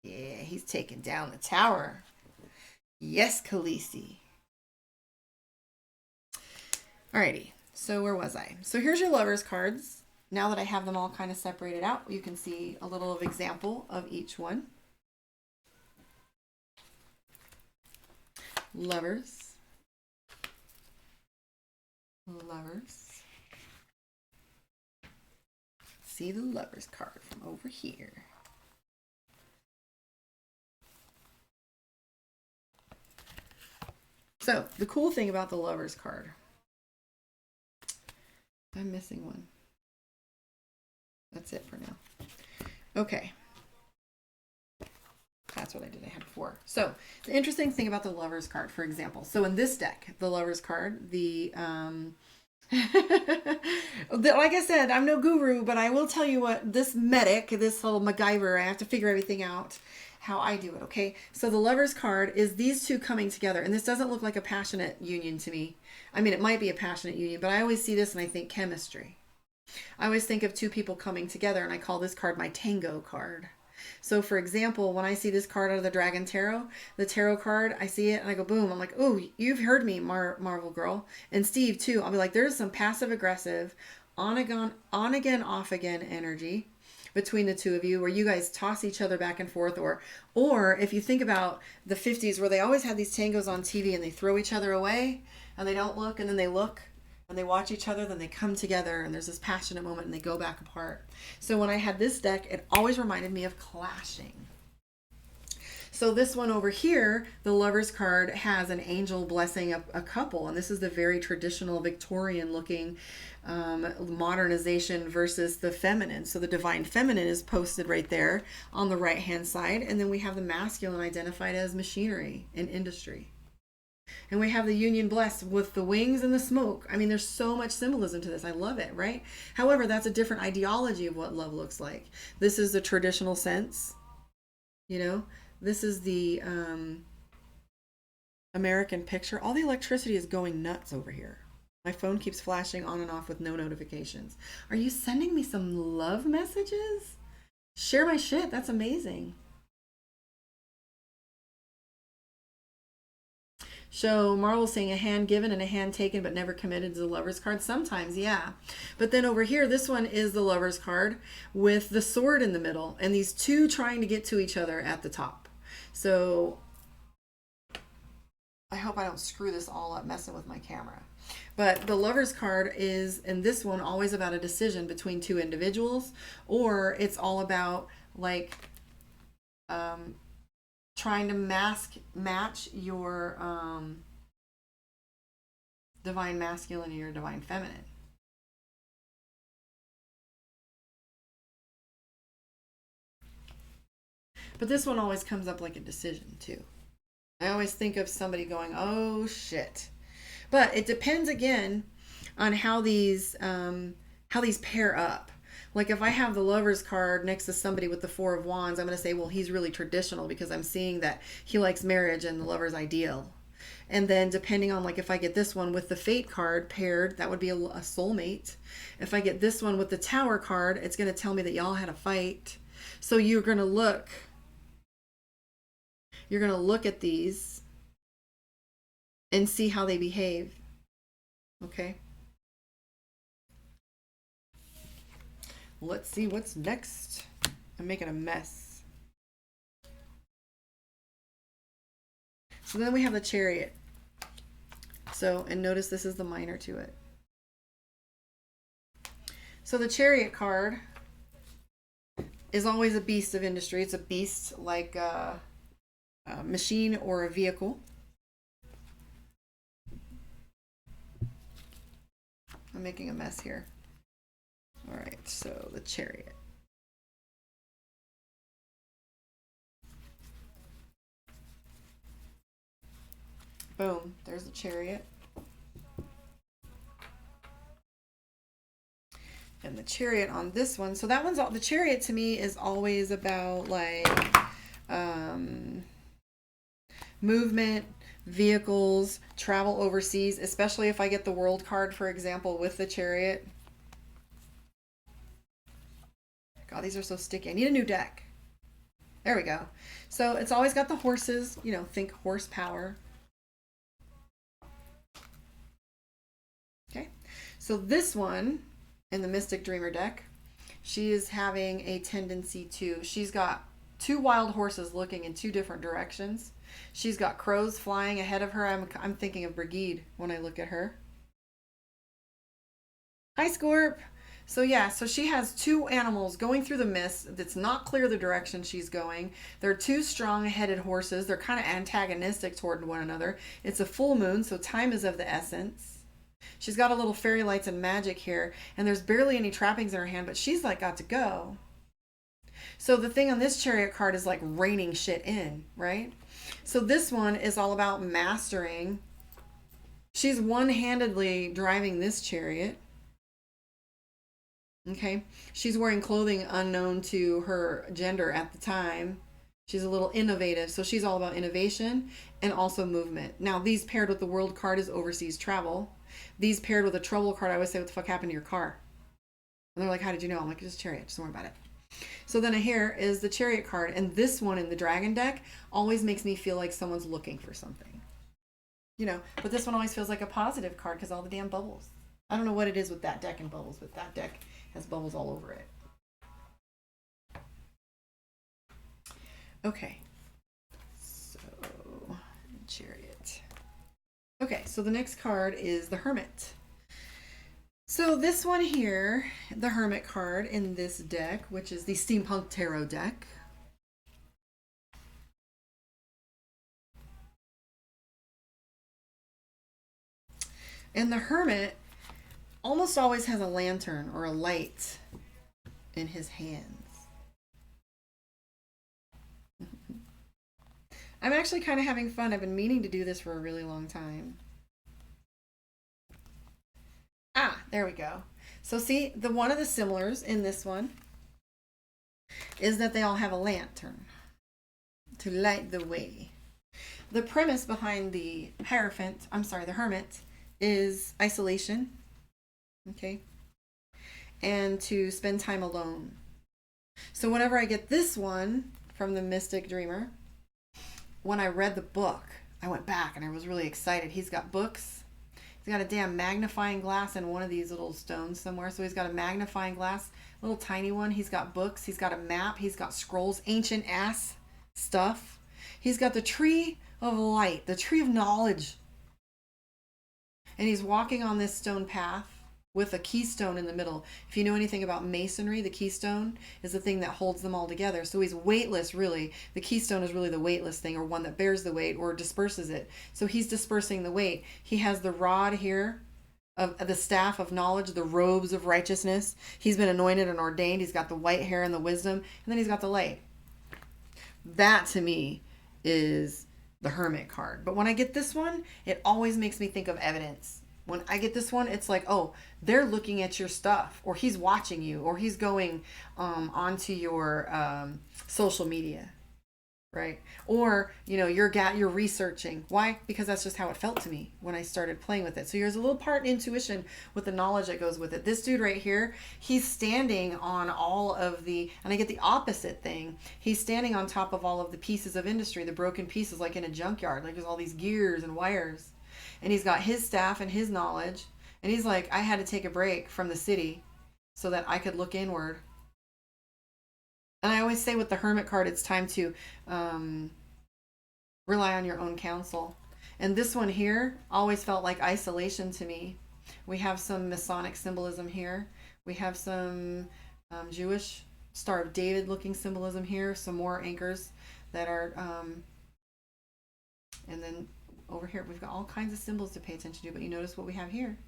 S1: Yeah, he's taking down the tower. Yes, Khaleesi. Alrighty. So where was I? So here's your Lovers cards. Now that I have them all kind of separated out, you can see a little of example of each one. Lovers. Lovers. See the Lovers card from over here. So the cool thing about the Lovers card, I'm missing one. That's it for now. Okay. That's what I did. I had 4. So the interesting thing about the Lovers card, for example, so in this deck, the Lovers card, the like I said, I'm no guru, but I will tell you what this medic, this little MacGyver, I have to figure everything out how I do it. Okay. So the Lovers card is these two coming together, and this doesn't look like a passionate union to me. I mean, it might be a passionate union, but I always see this and I think chemistry. I always think of two people coming together, and I call this card my tango card. So for example, when I see this card out of the Dragon Tarot, the tarot card, I see it and I go, boom. I'm like, oh, you've heard me, Marvel Girl. And Steve too. I'll be like, there's some passive aggressive, on again, off again energy between the two of you, where you guys toss each other back and forth. Or if you think about the 50s, where they always had these tangos on TV and they throw each other away and they don't look, and then they look and they watch each other, then they come together and there's this passionate moment and they go back apart. So when I had this deck, it always reminded me of clashing. So this one over here, the Lovers card, has an angel blessing a couple. And this is the very traditional Victorian looking modernization versus the feminine. So the divine feminine is posted right there on the right hand side. And then we have the masculine identified as machinery and industry. And we have the union blessed with the wings and the smoke. I mean, there's so much symbolism to this. I love it, right? However, that's a different ideology of what love looks like. This is the traditional sense. You know, this is the American picture. All the electricity is going nuts over here. My phone keeps flashing on and off with no notifications. Are you sending me some love messages? Share my shit. That's amazing. So Marvel's saying a hand given and a hand taken but never committed to the Lovers card. Sometimes, yeah. But then over here, this one is the Lovers card with the sword in the middle and these two trying to get to each other at the top. So I hope I don't screw this all up messing with my camera. But the Lover's card is, in this one, always about a decision between two individuals, or it's all about like trying to match your divine masculine and your divine feminine. But this one always comes up like a decision too. I always think of somebody going, oh shit. But it depends again on how these pair up. Like if I have the Lover's card next to somebody with the Four of Wands, I'm going to say, well, he's really traditional because I'm seeing that he likes marriage and the Lover's ideal. And then depending on, like, if I get this one with the Fate card paired, that would be a soulmate. If I get this one with the Tower card, it's going to tell me that y'all had a fight. So you're going to look at these and see how they behave. Okay. Let's see what's next. I'm making a mess. So then we have the Chariot. So, and notice this is the minor to it. So the Chariot card is always a beast of industry. It's a beast like a machine or a vehicle. I'm making a mess here. All right, so the Chariot. Boom, there's the Chariot. And the Chariot on this one. So that one's all, the Chariot to me is always about like movement, vehicles, travel overseas, especially if I get the World card, for example, with the Chariot. God, these are so sticky. I need a new deck. There we go. So it's always got the horses, you know, think horsepower. Okay. So this one in the Mystic Dreamer deck, she is having a tendency to, she's got two wild horses looking in two different directions. She's got crows flying ahead of her. I'm thinking of Brigide when I look at her. Hi, Scorp. So yeah, so she has two animals going through the mist. It's not clear the direction she's going. They're two strong-headed horses. They're kind of antagonistic toward one another. It's a full moon, so time is of the essence. She's got a little fairy lights and magic here, and there's barely any trappings in her hand, but she's like got to go. So the thing on this Chariot card is like reining shit in, right? So this one is all about mastering. She's one-handedly driving this Chariot. Okay, she's wearing clothing unknown to her gender at the time. She's a little innovative, so she's all about innovation and also movement. Now, these paired with the World card is overseas travel. These paired with a Trouble card, I always say, what the fuck happened to your car? And they're like, how did you know? I'm like, it's Chariot, just don't worry about it. So then here is the Chariot card, and this one in the Dragon deck always makes me feel like someone's looking for something. You know, but this one always feels like a positive card because all the damn bubbles. I don't know what it is with that deck and bubbles, but that deck has bubbles all over it. Okay, so Chariot. Okay, so the next card is the Hermit. So this one here, the Hermit card in this deck, which is the Steampunk Tarot deck. And the Hermit almost always has a lantern or a light in his hands. I'm actually kind of having fun. I've been meaning to do this for a really long time. Ah, there we go. So see, one of the similars in this one is that they all have a lantern to light the way. The premise behind the the Hermit, is isolation. Okay. And to spend time alone. So whenever I get this one from the Mystic Dreamer, when I read the book, I went back and I was really excited. He's got books. He's got a damn magnifying glass in one of these little stones somewhere. So he's got a magnifying glass, little tiny one. He's got books. He's got a map. He's got scrolls, ancient ass stuff. He's got the tree of light, the tree of knowledge. And he's walking on this stone path with a keystone in the middle. If you know anything about masonry, the keystone is the thing that holds them all together. So he's weightless, really. The keystone is really the weightless thing, or one that bears the weight or disperses it. So he's dispersing the weight. He has the rod here of the staff of knowledge, the robes of righteousness. He's been anointed and ordained. He's got the white hair and the wisdom, and then he's got the light. That to me is the Hermit card. But when I get this one, it always makes me think of evidence. When I get this one, it's like, oh, they're looking at your stuff, or he's watching you, or he's going onto your social media, right? Or, you know, you're researching. Why? Because that's just how it felt to me when I started playing with it. So there's a little part intuition with the knowledge that goes with it. This dude right here, he's standing on all of the, and I get the opposite thing. He's standing on top of all of the pieces of industry, the broken pieces, like in a junkyard, like there's all these gears and wires. And he's got his staff and his knowledge. And he's like, I had to take a break from the city so that I could look inward. And I always say with the Hermit card, it's time to rely on your own counsel. And this one here always felt like isolation to me. We have some Masonic symbolism here. We have some Jewish Star of David looking symbolism here. Some more anchors that are, and then over here, we've got all kinds of symbols to pay attention to, but you notice what we have here.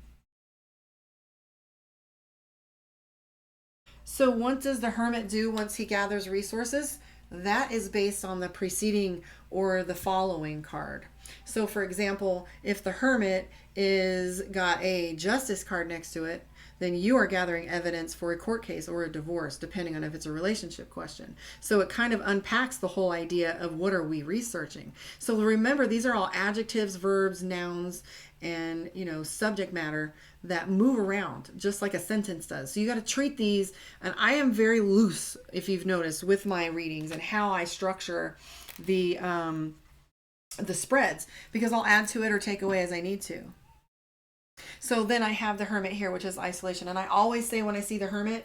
S1: So what does the Hermit do once he gathers resources? That is based on the preceding or the following card. So for example, if the Hermit is got a Justice card next to it, then you are gathering evidence for a court case or a divorce, depending on if it's a relationship question. So it kind of unpacks the whole idea of what are we researching. So remember, these are all adjectives, verbs, nouns, and, you know, subject matter that move around just like a sentence does. So you got to treat these, and I am very loose, if you've noticed, with my readings and how I structure the spreads, because I'll add to it or take away as I need to. So then I have the Hermit here, which is isolation. And I always say when I see the Hermit,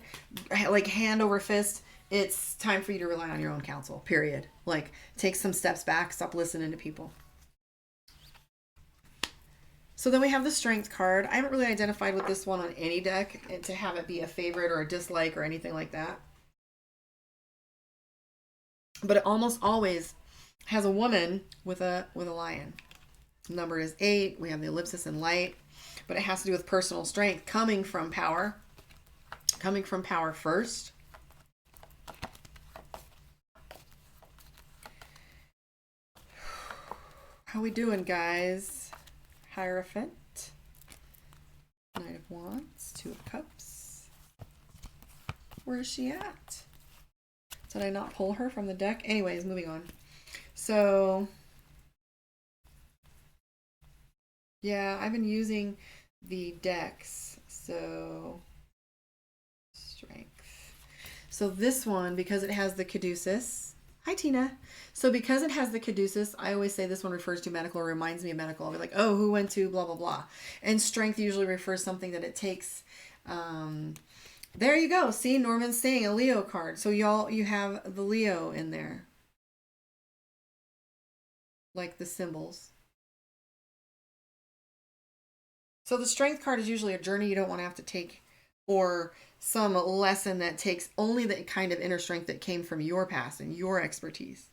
S1: like hand over fist, it's time for you to rely on your own counsel, period. Like take some steps back, stop listening to people. So then we have the Strength card. I haven't really identified with this one on any deck to have it be a favorite or a dislike or anything like that. But it almost always has a woman with a lion. The number is 8. We have the ellipsis and light. But it has to do with personal strength, coming from power first. How we doing, guys? Hierophant, Knight of Wands, 2 of Cups. Where is she at? Did I not pull her from the deck? Anyways, moving on. So yeah, I've been using the decks. So Strength. So this one, because it has the caduceus. Hi, Tina. So because it has the caduceus, I always say this one refers to medical or reminds me of medical. I'll be like, oh, who went to blah, blah, blah. And strength usually refers something that it takes. There you go. See, Norman's saying a Leo card. So y'all, you have the Leo in there. Like the symbols. So the Strength card is usually a journey you don't want to have to take, or some lesson that takes only the kind of inner strength that came from your past and your expertise.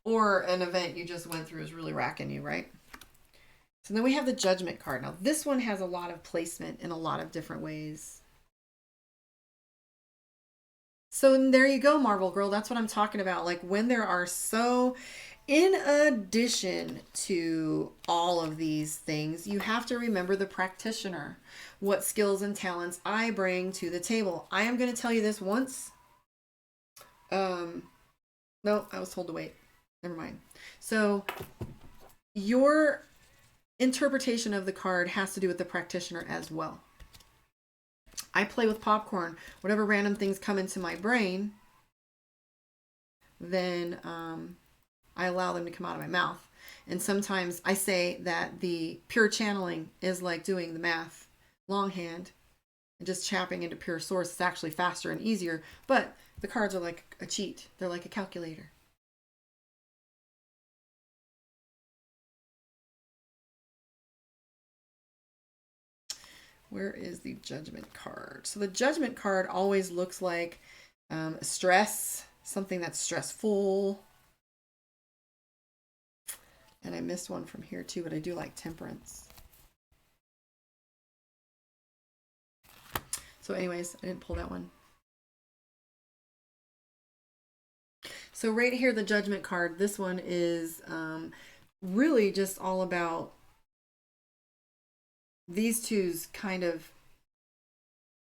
S1: Or an event you just went through is really racking you, right? So then we have the Judgment card. Now this one has a lot of placement in a lot of different ways. So there you go, Marvel Girl. That's what I'm talking about. Like when there are so... In addition to all of these things, you have to remember the practitioner, what skills and talents I bring to the table. I am going to tell you this once. No, I was told to wait. Never mind. So your interpretation of the card has to do with the practitioner as well. I play with popcorn. Whatever random things come into my brain, then I allow them to come out of my mouth. And sometimes I say that the pure channeling is like doing the math longhand and just chapping into pure source. It's actually faster and easier, but the cards are like a cheat. They're like a calculator. Where is the Judgment card? So the Judgment card always looks like stress, something that's stressful. And I missed one from here too, but I do like Temperance. So anyways, I didn't pull that one. So right here, the Judgment card, this one is really just all about these two's kind of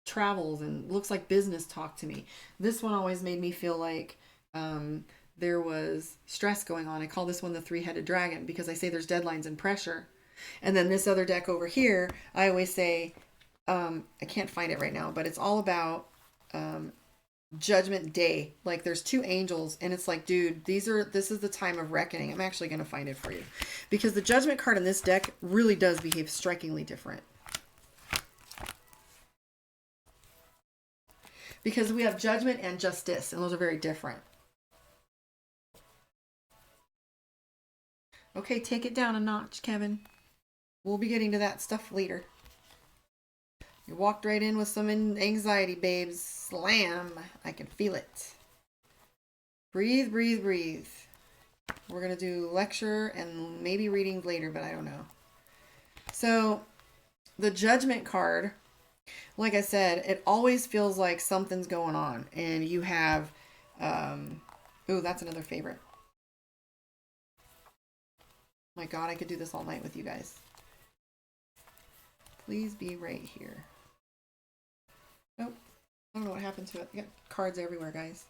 S1: travels and looks like business talk to me. This one always made me feel like there was stress going on. I call this one the three-headed dragon because I say there's deadlines and pressure. And then this other deck over here, I always say, I can't find it right now, but it's all about Judgment Day. Like there's two angels and it's like, dude, this is the time of reckoning. I'm actually going to find it for you because the Judgment card in this deck really does behave strikingly different. Because we have Judgment and Justice, and those are very different. Okay, take it down a notch, Kevin. We'll be getting to that stuff later. You walked right in with some anxiety, babes. Slam. I can feel it. Breathe, breathe, breathe. We're going to do lecture and maybe reading later, but I don't know. So, the Judgment card, like I said, it always feels like something's going on. And you have, ooh, that's another favorite. My God, I could do this all night with you guys. Please be right here. Nope. I don't know what happened to it. I got cards everywhere, guys.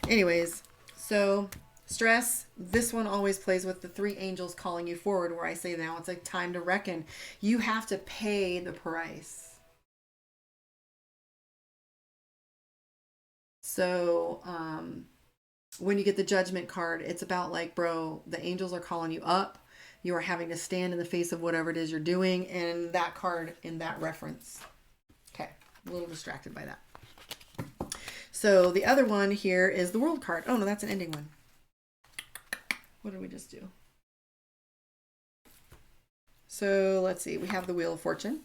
S1: Anyways, so stress. This one always plays with the three angels calling you forward, where I say now it's like time to reckon. You have to pay the price. So, when you get the Judgment card, it's about like, bro, the angels are calling you up. You are having to stand in the face of whatever it is you're doing. And that card in that reference. Okay. A little distracted by that. So the other one here is the World card. Oh, no, that's an ending one. What did we just do? So let's see. We have the Wheel of Fortune.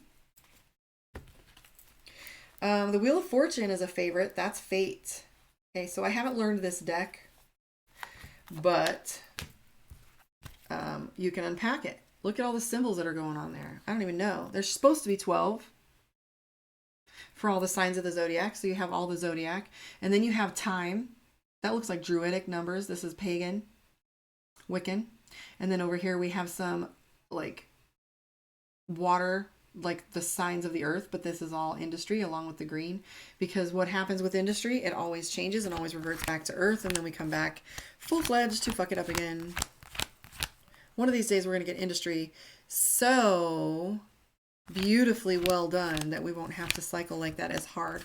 S1: The Wheel of Fortune is a favorite. That's fate. Okay, so I haven't learned this deck, but you can unpack it. Look at all the symbols that are going on there. I don't even know. There's supposed to be 12 for all the signs of the zodiac. So you have all the zodiac. And then you have time. That looks like Druidic numbers. This is pagan, Wiccan. And then over here we have some like water, like the signs of the earth, but this is all industry along with the green, because what happens with industry, it always changes and always reverts back to earth, and then we come back full-fledged to fuck it up again. One of these days we're going to get industry so beautifully well done that we won't have to cycle like that as hard.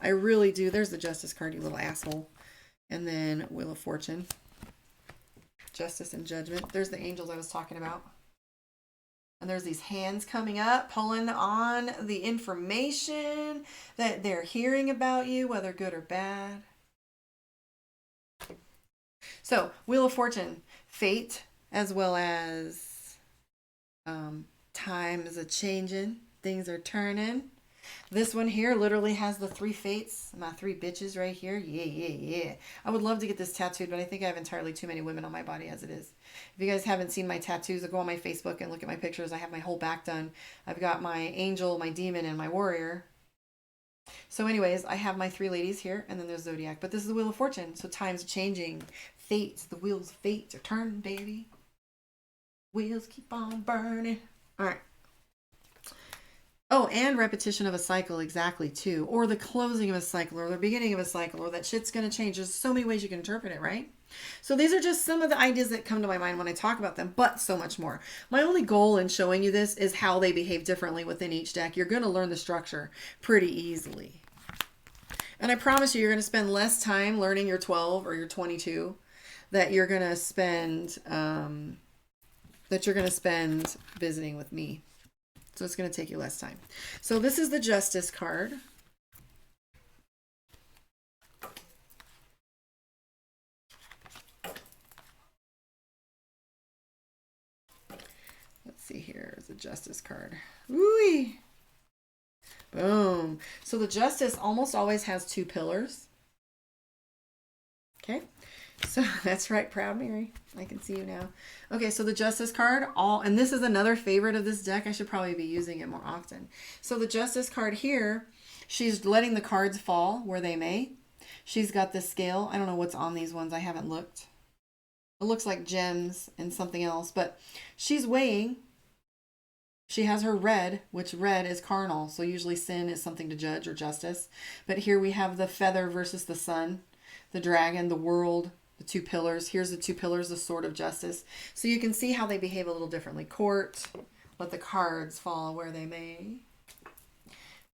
S1: I really do. There's the Justice card, you little asshole. And then Wheel of Fortune. Justice and Judgment. There's the angels I was talking about. And there's these hands coming up, pulling on the information that they're hearing about you, whether good or bad. So, Wheel of Fortune, fate, as well as time is a-changing. Things are turning. This one here literally has the three fates, my three bitches right here. Yeah, yeah, yeah. I would love to get this tattooed, but I think I have entirely too many women on my body as it is. If you guys haven't seen my tattoos, go on my Facebook and look at my pictures. I have my whole back done. I've got my angel, my demon, and my warrior. So anyways, I have my three ladies here, and then there's Zodiac. But this is the Wheel of Fortune, so time's changing. Fates, the wheels of fate are turning, baby. Wheels keep on burning. All right. Oh, and repetition of a cycle, exactly, too. Or the closing of a cycle, or the beginning of a cycle, or that shit's going to change. There's so many ways you can interpret it, right? So these are just some of the ideas that come to my mind when I talk about them, but so much more. My only goal in showing you this is how they behave differently within each deck. You're going to learn the structure pretty easily. And I promise you're going to spend less time learning your 12 or your 22 that you're going to spend, visiting with me. So it's going to take you less time. So this is the Justice card. Let's see here. It's a Justice card. Ooh. Boom. So the Justice almost always has two pillars. Okay. So that's right, Proud Mary. I can see you now. Okay, so the Justice card, and this is another favorite of this deck. I should probably be using it more often. So the Justice card here, she's letting the cards fall where they may. She's got the scale. I don't know what's on these ones. I haven't looked. It looks like gems and something else, but she's weighing. She has her red, which red is carnal. So usually sin is something to judge or justice. But here we have the feather versus the sun, the dragon, the world, the two pillars. Here's the two pillars, the sword of justice. So you can see how they behave a little differently. Court, let the cards fall where they may.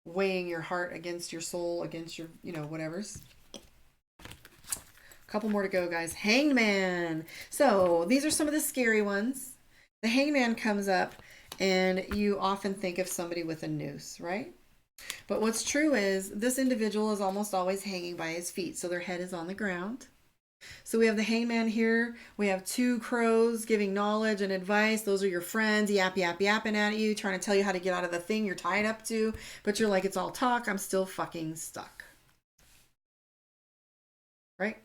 S1: Weighing your heart against your soul, against your, whatever's. Couple more to go, guys. Hangman. So these are some of the scary ones. The hangman comes up and you often think of somebody with a noose, right? But what's true is this individual is almost always hanging by his feet. So their head is on the ground. So we have the hangman here. We have two crows giving knowledge and advice. Those are your friends yapping at you, trying to tell you how to get out of the thing you're tied up to. But you're like, it's all talk. I'm still fucking stuck. Right?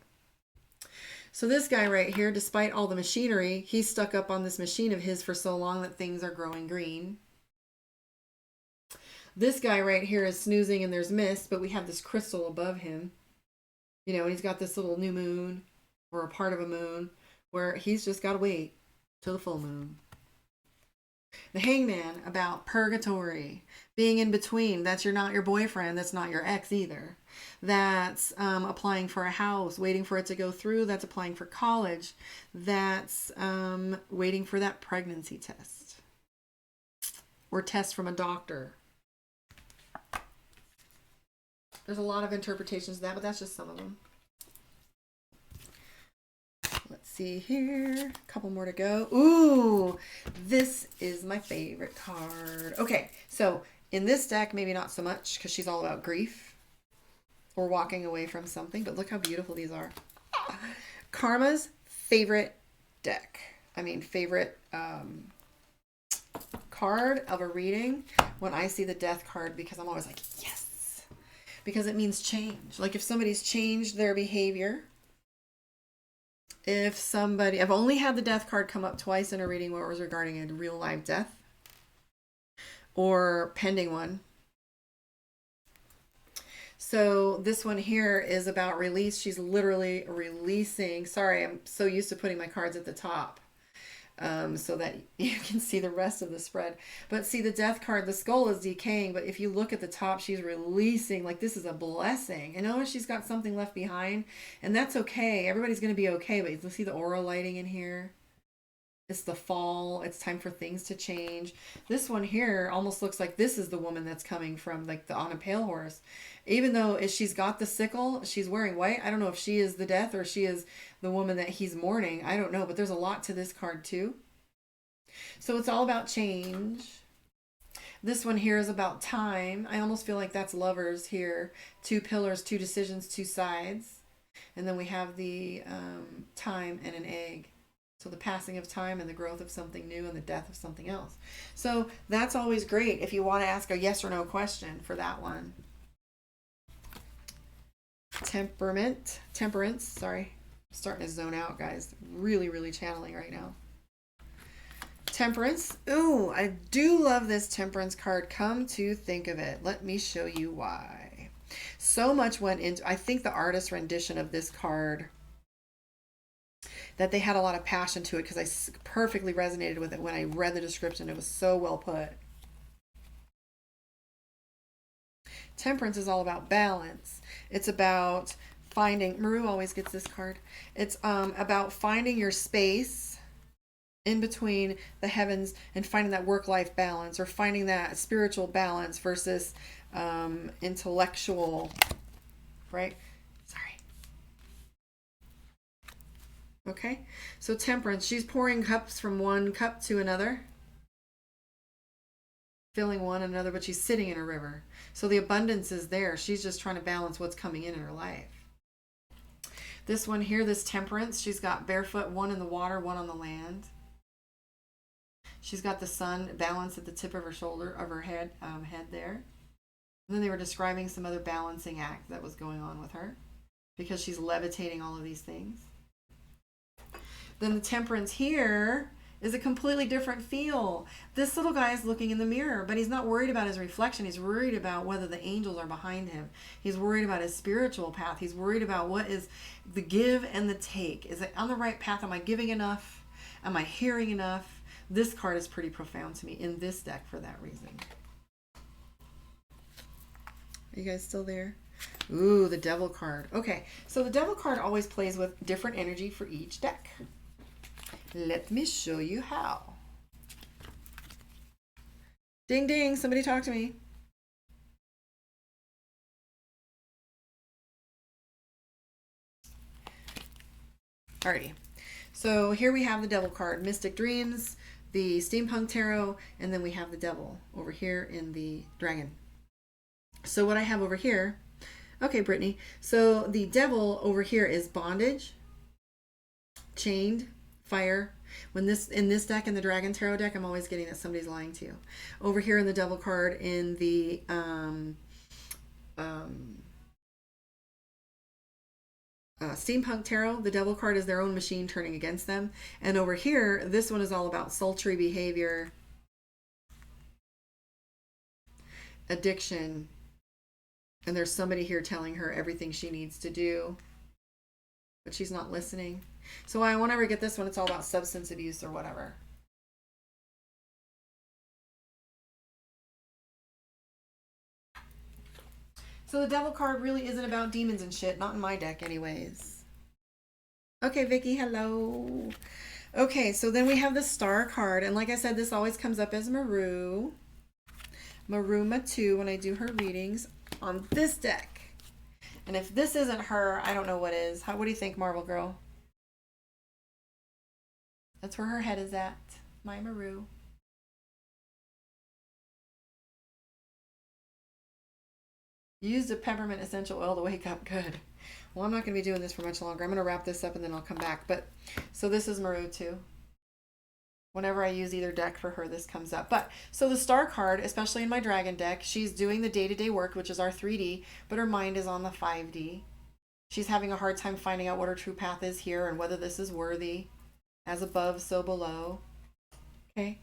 S1: So this guy right here, despite all the machinery, he's stuck up on this machine of his for so long that things are growing green. This guy right here is snoozing and there's mist, but we have this crystal above him. And he's got this little new moon or a part of a moon where he's just got to wait till the full moon. The hangman about purgatory, being in between. That's not your boyfriend. That's not your ex either. That's applying for a house, waiting for it to go through. That's applying for college. That's waiting for that pregnancy test or test from a doctor. There's a lot of interpretations of that, but that's just some of them. Let's see here. A couple more to go. Ooh, this is my favorite card. Okay, so in this deck, maybe not so much because she's all about grief or walking away from something, but look how beautiful these are. Karma's favorite deck. Favorite card of a reading when I see the death card, because I'm always like, yes. Because it means change. Like if somebody's changed their behavior. I've only had the death card come up twice in a reading where it was regarding a real live death or pending one. So this one here is about release. She's literally releasing. Sorry, I'm so used to putting my cards at the top. So that you can see the rest of the spread. But see the death card, the skull is decaying, but if you look at the top, she's releasing, like this is a blessing. And she's got something left behind, and that's okay. Everybody's going to be okay, but you see the aura lighting in here. It's the fall. It's time for things to change. This one here almost looks like this is the woman that's coming from on a pale horse. Even though she's got the sickle, she's wearing white. I don't know if she is the death or she is the woman that he's mourning. I don't know, but there's a lot to this card too. So it's all about change. This one here is about time. I almost feel like that's lovers here. Two pillars, two decisions, two sides. And then we have the time and an egg. So the passing of time and the growth of something new and the death of something else. So that's always great if you want to ask a yes or no question for that one. Temperance, sorry. I'm starting to zone out, guys. Really, really channeling right now. Temperance. Ooh, I do love this temperance card. Come to think of it. Let me show you why. So much went into, I think the artist rendition of this card, that they had a lot of passion to it because I perfectly resonated with it when I read the description. It was so well put. Temperance is all about balance. It's about finding, Maru always gets this card. It's about finding your space in between the heavens and finding that work-life balance, or finding that spiritual balance versus intellectual, right? Okay, so temperance, she's pouring cups from one cup to another, filling one another, but she's sitting in a river. So the abundance is there. She's just trying to balance what's coming in her life. This one here, this temperance, she's got barefoot, one in the water, one on the land. She's got the sun balanced at the tip of her shoulder, of her head there. And then they were describing some other balancing act that was going on with her because she's levitating all of these things. Then the Temperance here is a completely different feel. This little guy is looking in the mirror, but he's not worried about his reflection. He's worried about whether the angels are behind him. He's worried about his spiritual path. He's worried about what is the give and the take. Is it on the right path? Am I giving enough? Am I hearing enough? This card is pretty profound to me in this deck for that reason. Are you guys still there? Ooh, the Devil card. Okay, so the Devil card always plays with different energy for each deck. Let me show you how. Ding, ding. Somebody talk to me. Alrighty. So here we have the Devil card. Mystic Dreams, the Steampunk Tarot, and then we have the Devil over here in the Dragon. So what I have over here... Okay, Brittany. So the Devil over here is bondage, chained, fire. When this in this deck, in the Dragon Tarot deck, I'm always getting that somebody's lying to you. Over here in the Devil card in the Steampunk Tarot, the Devil card is their own machine turning against them. And over here, this one is all about sultry behavior, addiction, and there's somebody here telling her everything she needs to do, but she's not listening. So whenever I get this one, it's all about substance abuse or whatever. So the Devil card really isn't about demons and shit. Not in my deck anyways. Okay, Vicky, hello. Okay, so then we have the Star card. And like I said, this always comes up as Maru. Maruma 2 when I do her readings on this deck. And if this isn't her, I don't know what is. What do you think, Marble Girl? That's where her head is at. My Maru. Used a peppermint essential oil to wake up. Good. Well, I'm not going to be doing this for much longer. I'm going to wrap this up and then I'll come back. But so this is Maru too. Whenever I use either deck for her, this comes up. But so the Star card, especially in my Dragon deck, she's doing the day-to-day work, which is our 3D, but her mind is on the 5D. She's having a hard time finding out what her true path is here and whether this is worthy. As above, so below. Okay.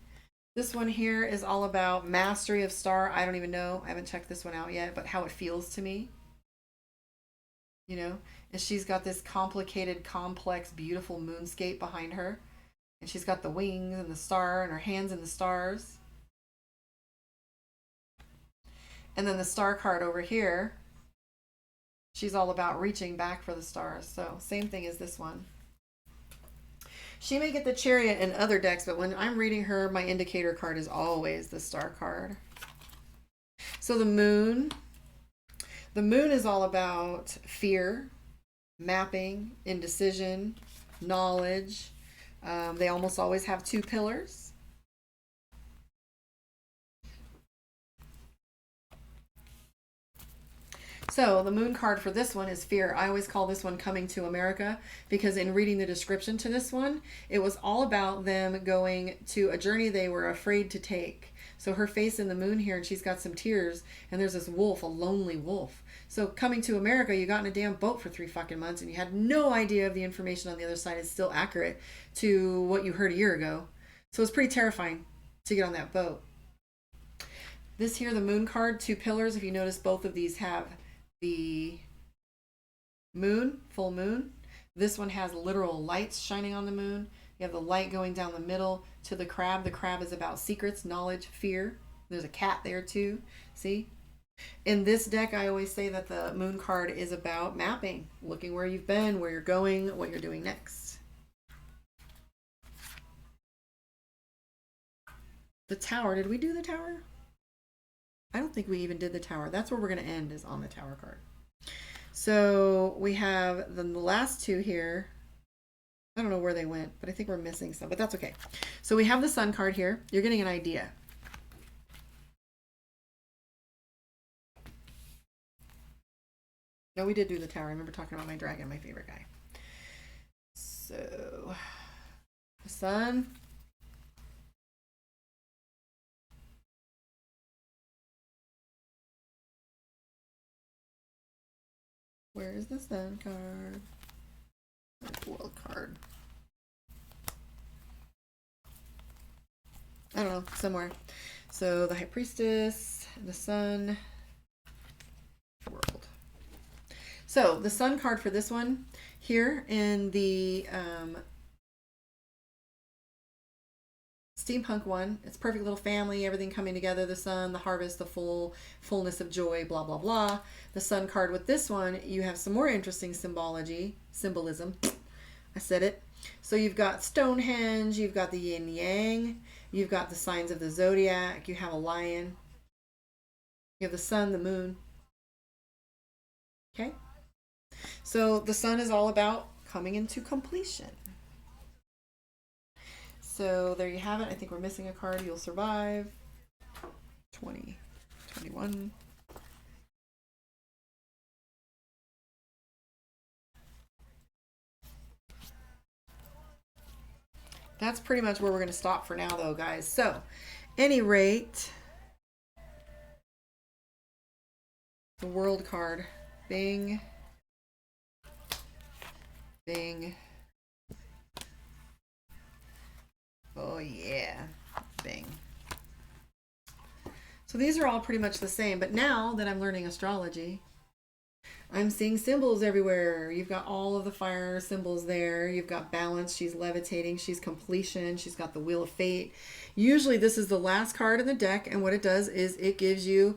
S1: This one here is all about mastery of Star. I don't even know. I haven't checked this one out yet, but how it feels to me. You know, and she's got this complicated, complex, beautiful moonscape behind her. And she's got the wings and the star and her hands in the stars. And then the Star card over here, she's all about reaching back for the stars. So same thing as this one. She may get the Chariot in other decks, but when I'm reading her, my indicator card is always the Star card. So the Moon. The Moon is all about fear, mapping, indecision, knowledge. They almost always have two pillars. So the Moon card for this one is fear. I always call this one Coming to America because in reading the description to this one, it was all about them going to a journey they were afraid to take. So her face in the moon here, and she's got some tears, and there's this wolf, a lonely wolf. So coming to America, you got in a damn boat for 3 fucking months, and you had no idea if the information on the other side is still accurate to what you heard a year ago. So it's pretty terrifying to get on that boat. This here, the Moon card, two pillars. If you notice, both of these have the moon, full moon. This one has literal lights shining on the moon. You have the light going down the middle to the crab. The crab is about secrets, knowledge, fear. There's a cat there too. See? In this deck, I always say that the Moon card is about mapping, looking where you've been, where you're going, what you're doing next. The Tower. Did we do the Tower? I don't think we even did the Tower. That's where we're going to end, is on the Tower card. So we have the last two here. I don't know where they went, but I think we're missing some, but that's okay. So we have the Sun card here. You're getting an idea. No, we did do the Tower. I remember talking about my dragon, my favorite guy. So the Sun. Where's the Sun card? Where's the World card? I don't know, somewhere. So the High Priestess, the Sun, World. So the Sun card for this one here in the steampunk one, it's perfect little family, everything coming together, the sun, the harvest, the fullness of joy, blah, blah, blah. The Sun card with this one, you have some more interesting symbolism. I said it. So you've got Stonehenge, you've got the yin yang, you've got the signs of the zodiac, you have a lion, you have the sun, the moon. Okay? So the Sun is all about coming into completion. So there you have it. I think we're missing a card. You'll survive. 20, 21. That's pretty much where we're going to stop for now, though, guys. So, any rate, the World card. Bing. Bing. Oh, yeah. Bing. So these are all pretty much the same. But now that I'm learning astrology, I'm seeing symbols everywhere. You've got all of the fire symbols there. You've got balance. She's levitating. She's completion. She's got the Wheel of Fate. Usually this is the last card in the deck. And what it does is it gives you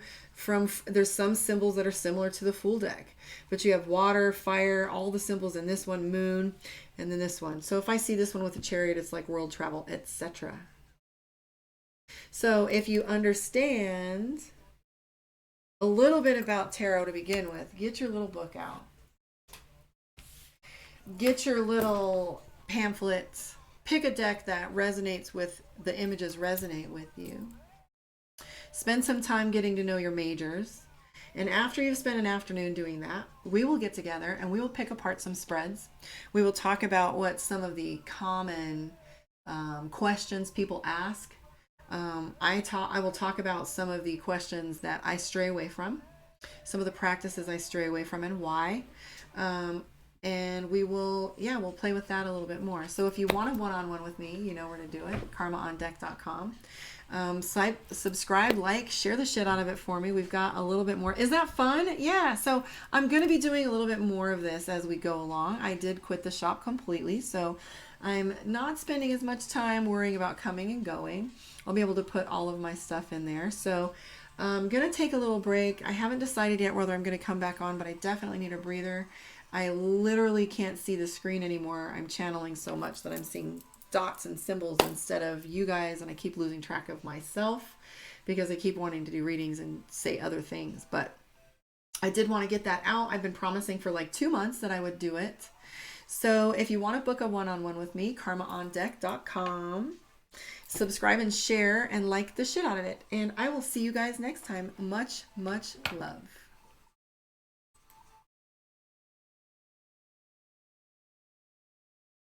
S1: there's some symbols that are similar to the Fool deck. But you have water, fire, all the symbols in this one, moon, and then this one. So if I see this one with a chariot, it's like world travel, etc. So if you understand a little bit about tarot to begin with, get your little book out. Get your little pamphlets. Pick a deck that resonates with the images resonate with you. Spend some time getting to know your majors. And after you've spent an afternoon doing that, we will get together and we will pick apart some spreads. We will talk about what some of the common questions people ask. I will talk about some of the questions that I stray away from, some of the practices I stray away from and why. And we'll play with that a little bit more. So if you want a one-on-one with me, you know where to do it, karmaondeck.com. Subscribe, like, share the shit out of it for me. We've got a little bit more. Is that fun? Yeah. So I'm going to be doing a little bit more of this as we go along. I did quit the shop completely, so I'm not spending as much time worrying about coming and going. I'll be able to put all of my stuff in there. So I'm going to take a little break. I haven't decided yet whether I'm going to come back on, but I definitely need a breather. I literally can't see the screen anymore. I'm channeling so much that I'm seeing dots and symbols instead of you guys, and I keep losing track of myself because I keep wanting to do readings and say other things. But I did want to get that out. I've been promising for like 2 months that I would do it. So if you want to book a one-on-one with me, karmaondeck.com. Subscribe and share and like the shit out of it. And I will see you guys next time. Much, much love.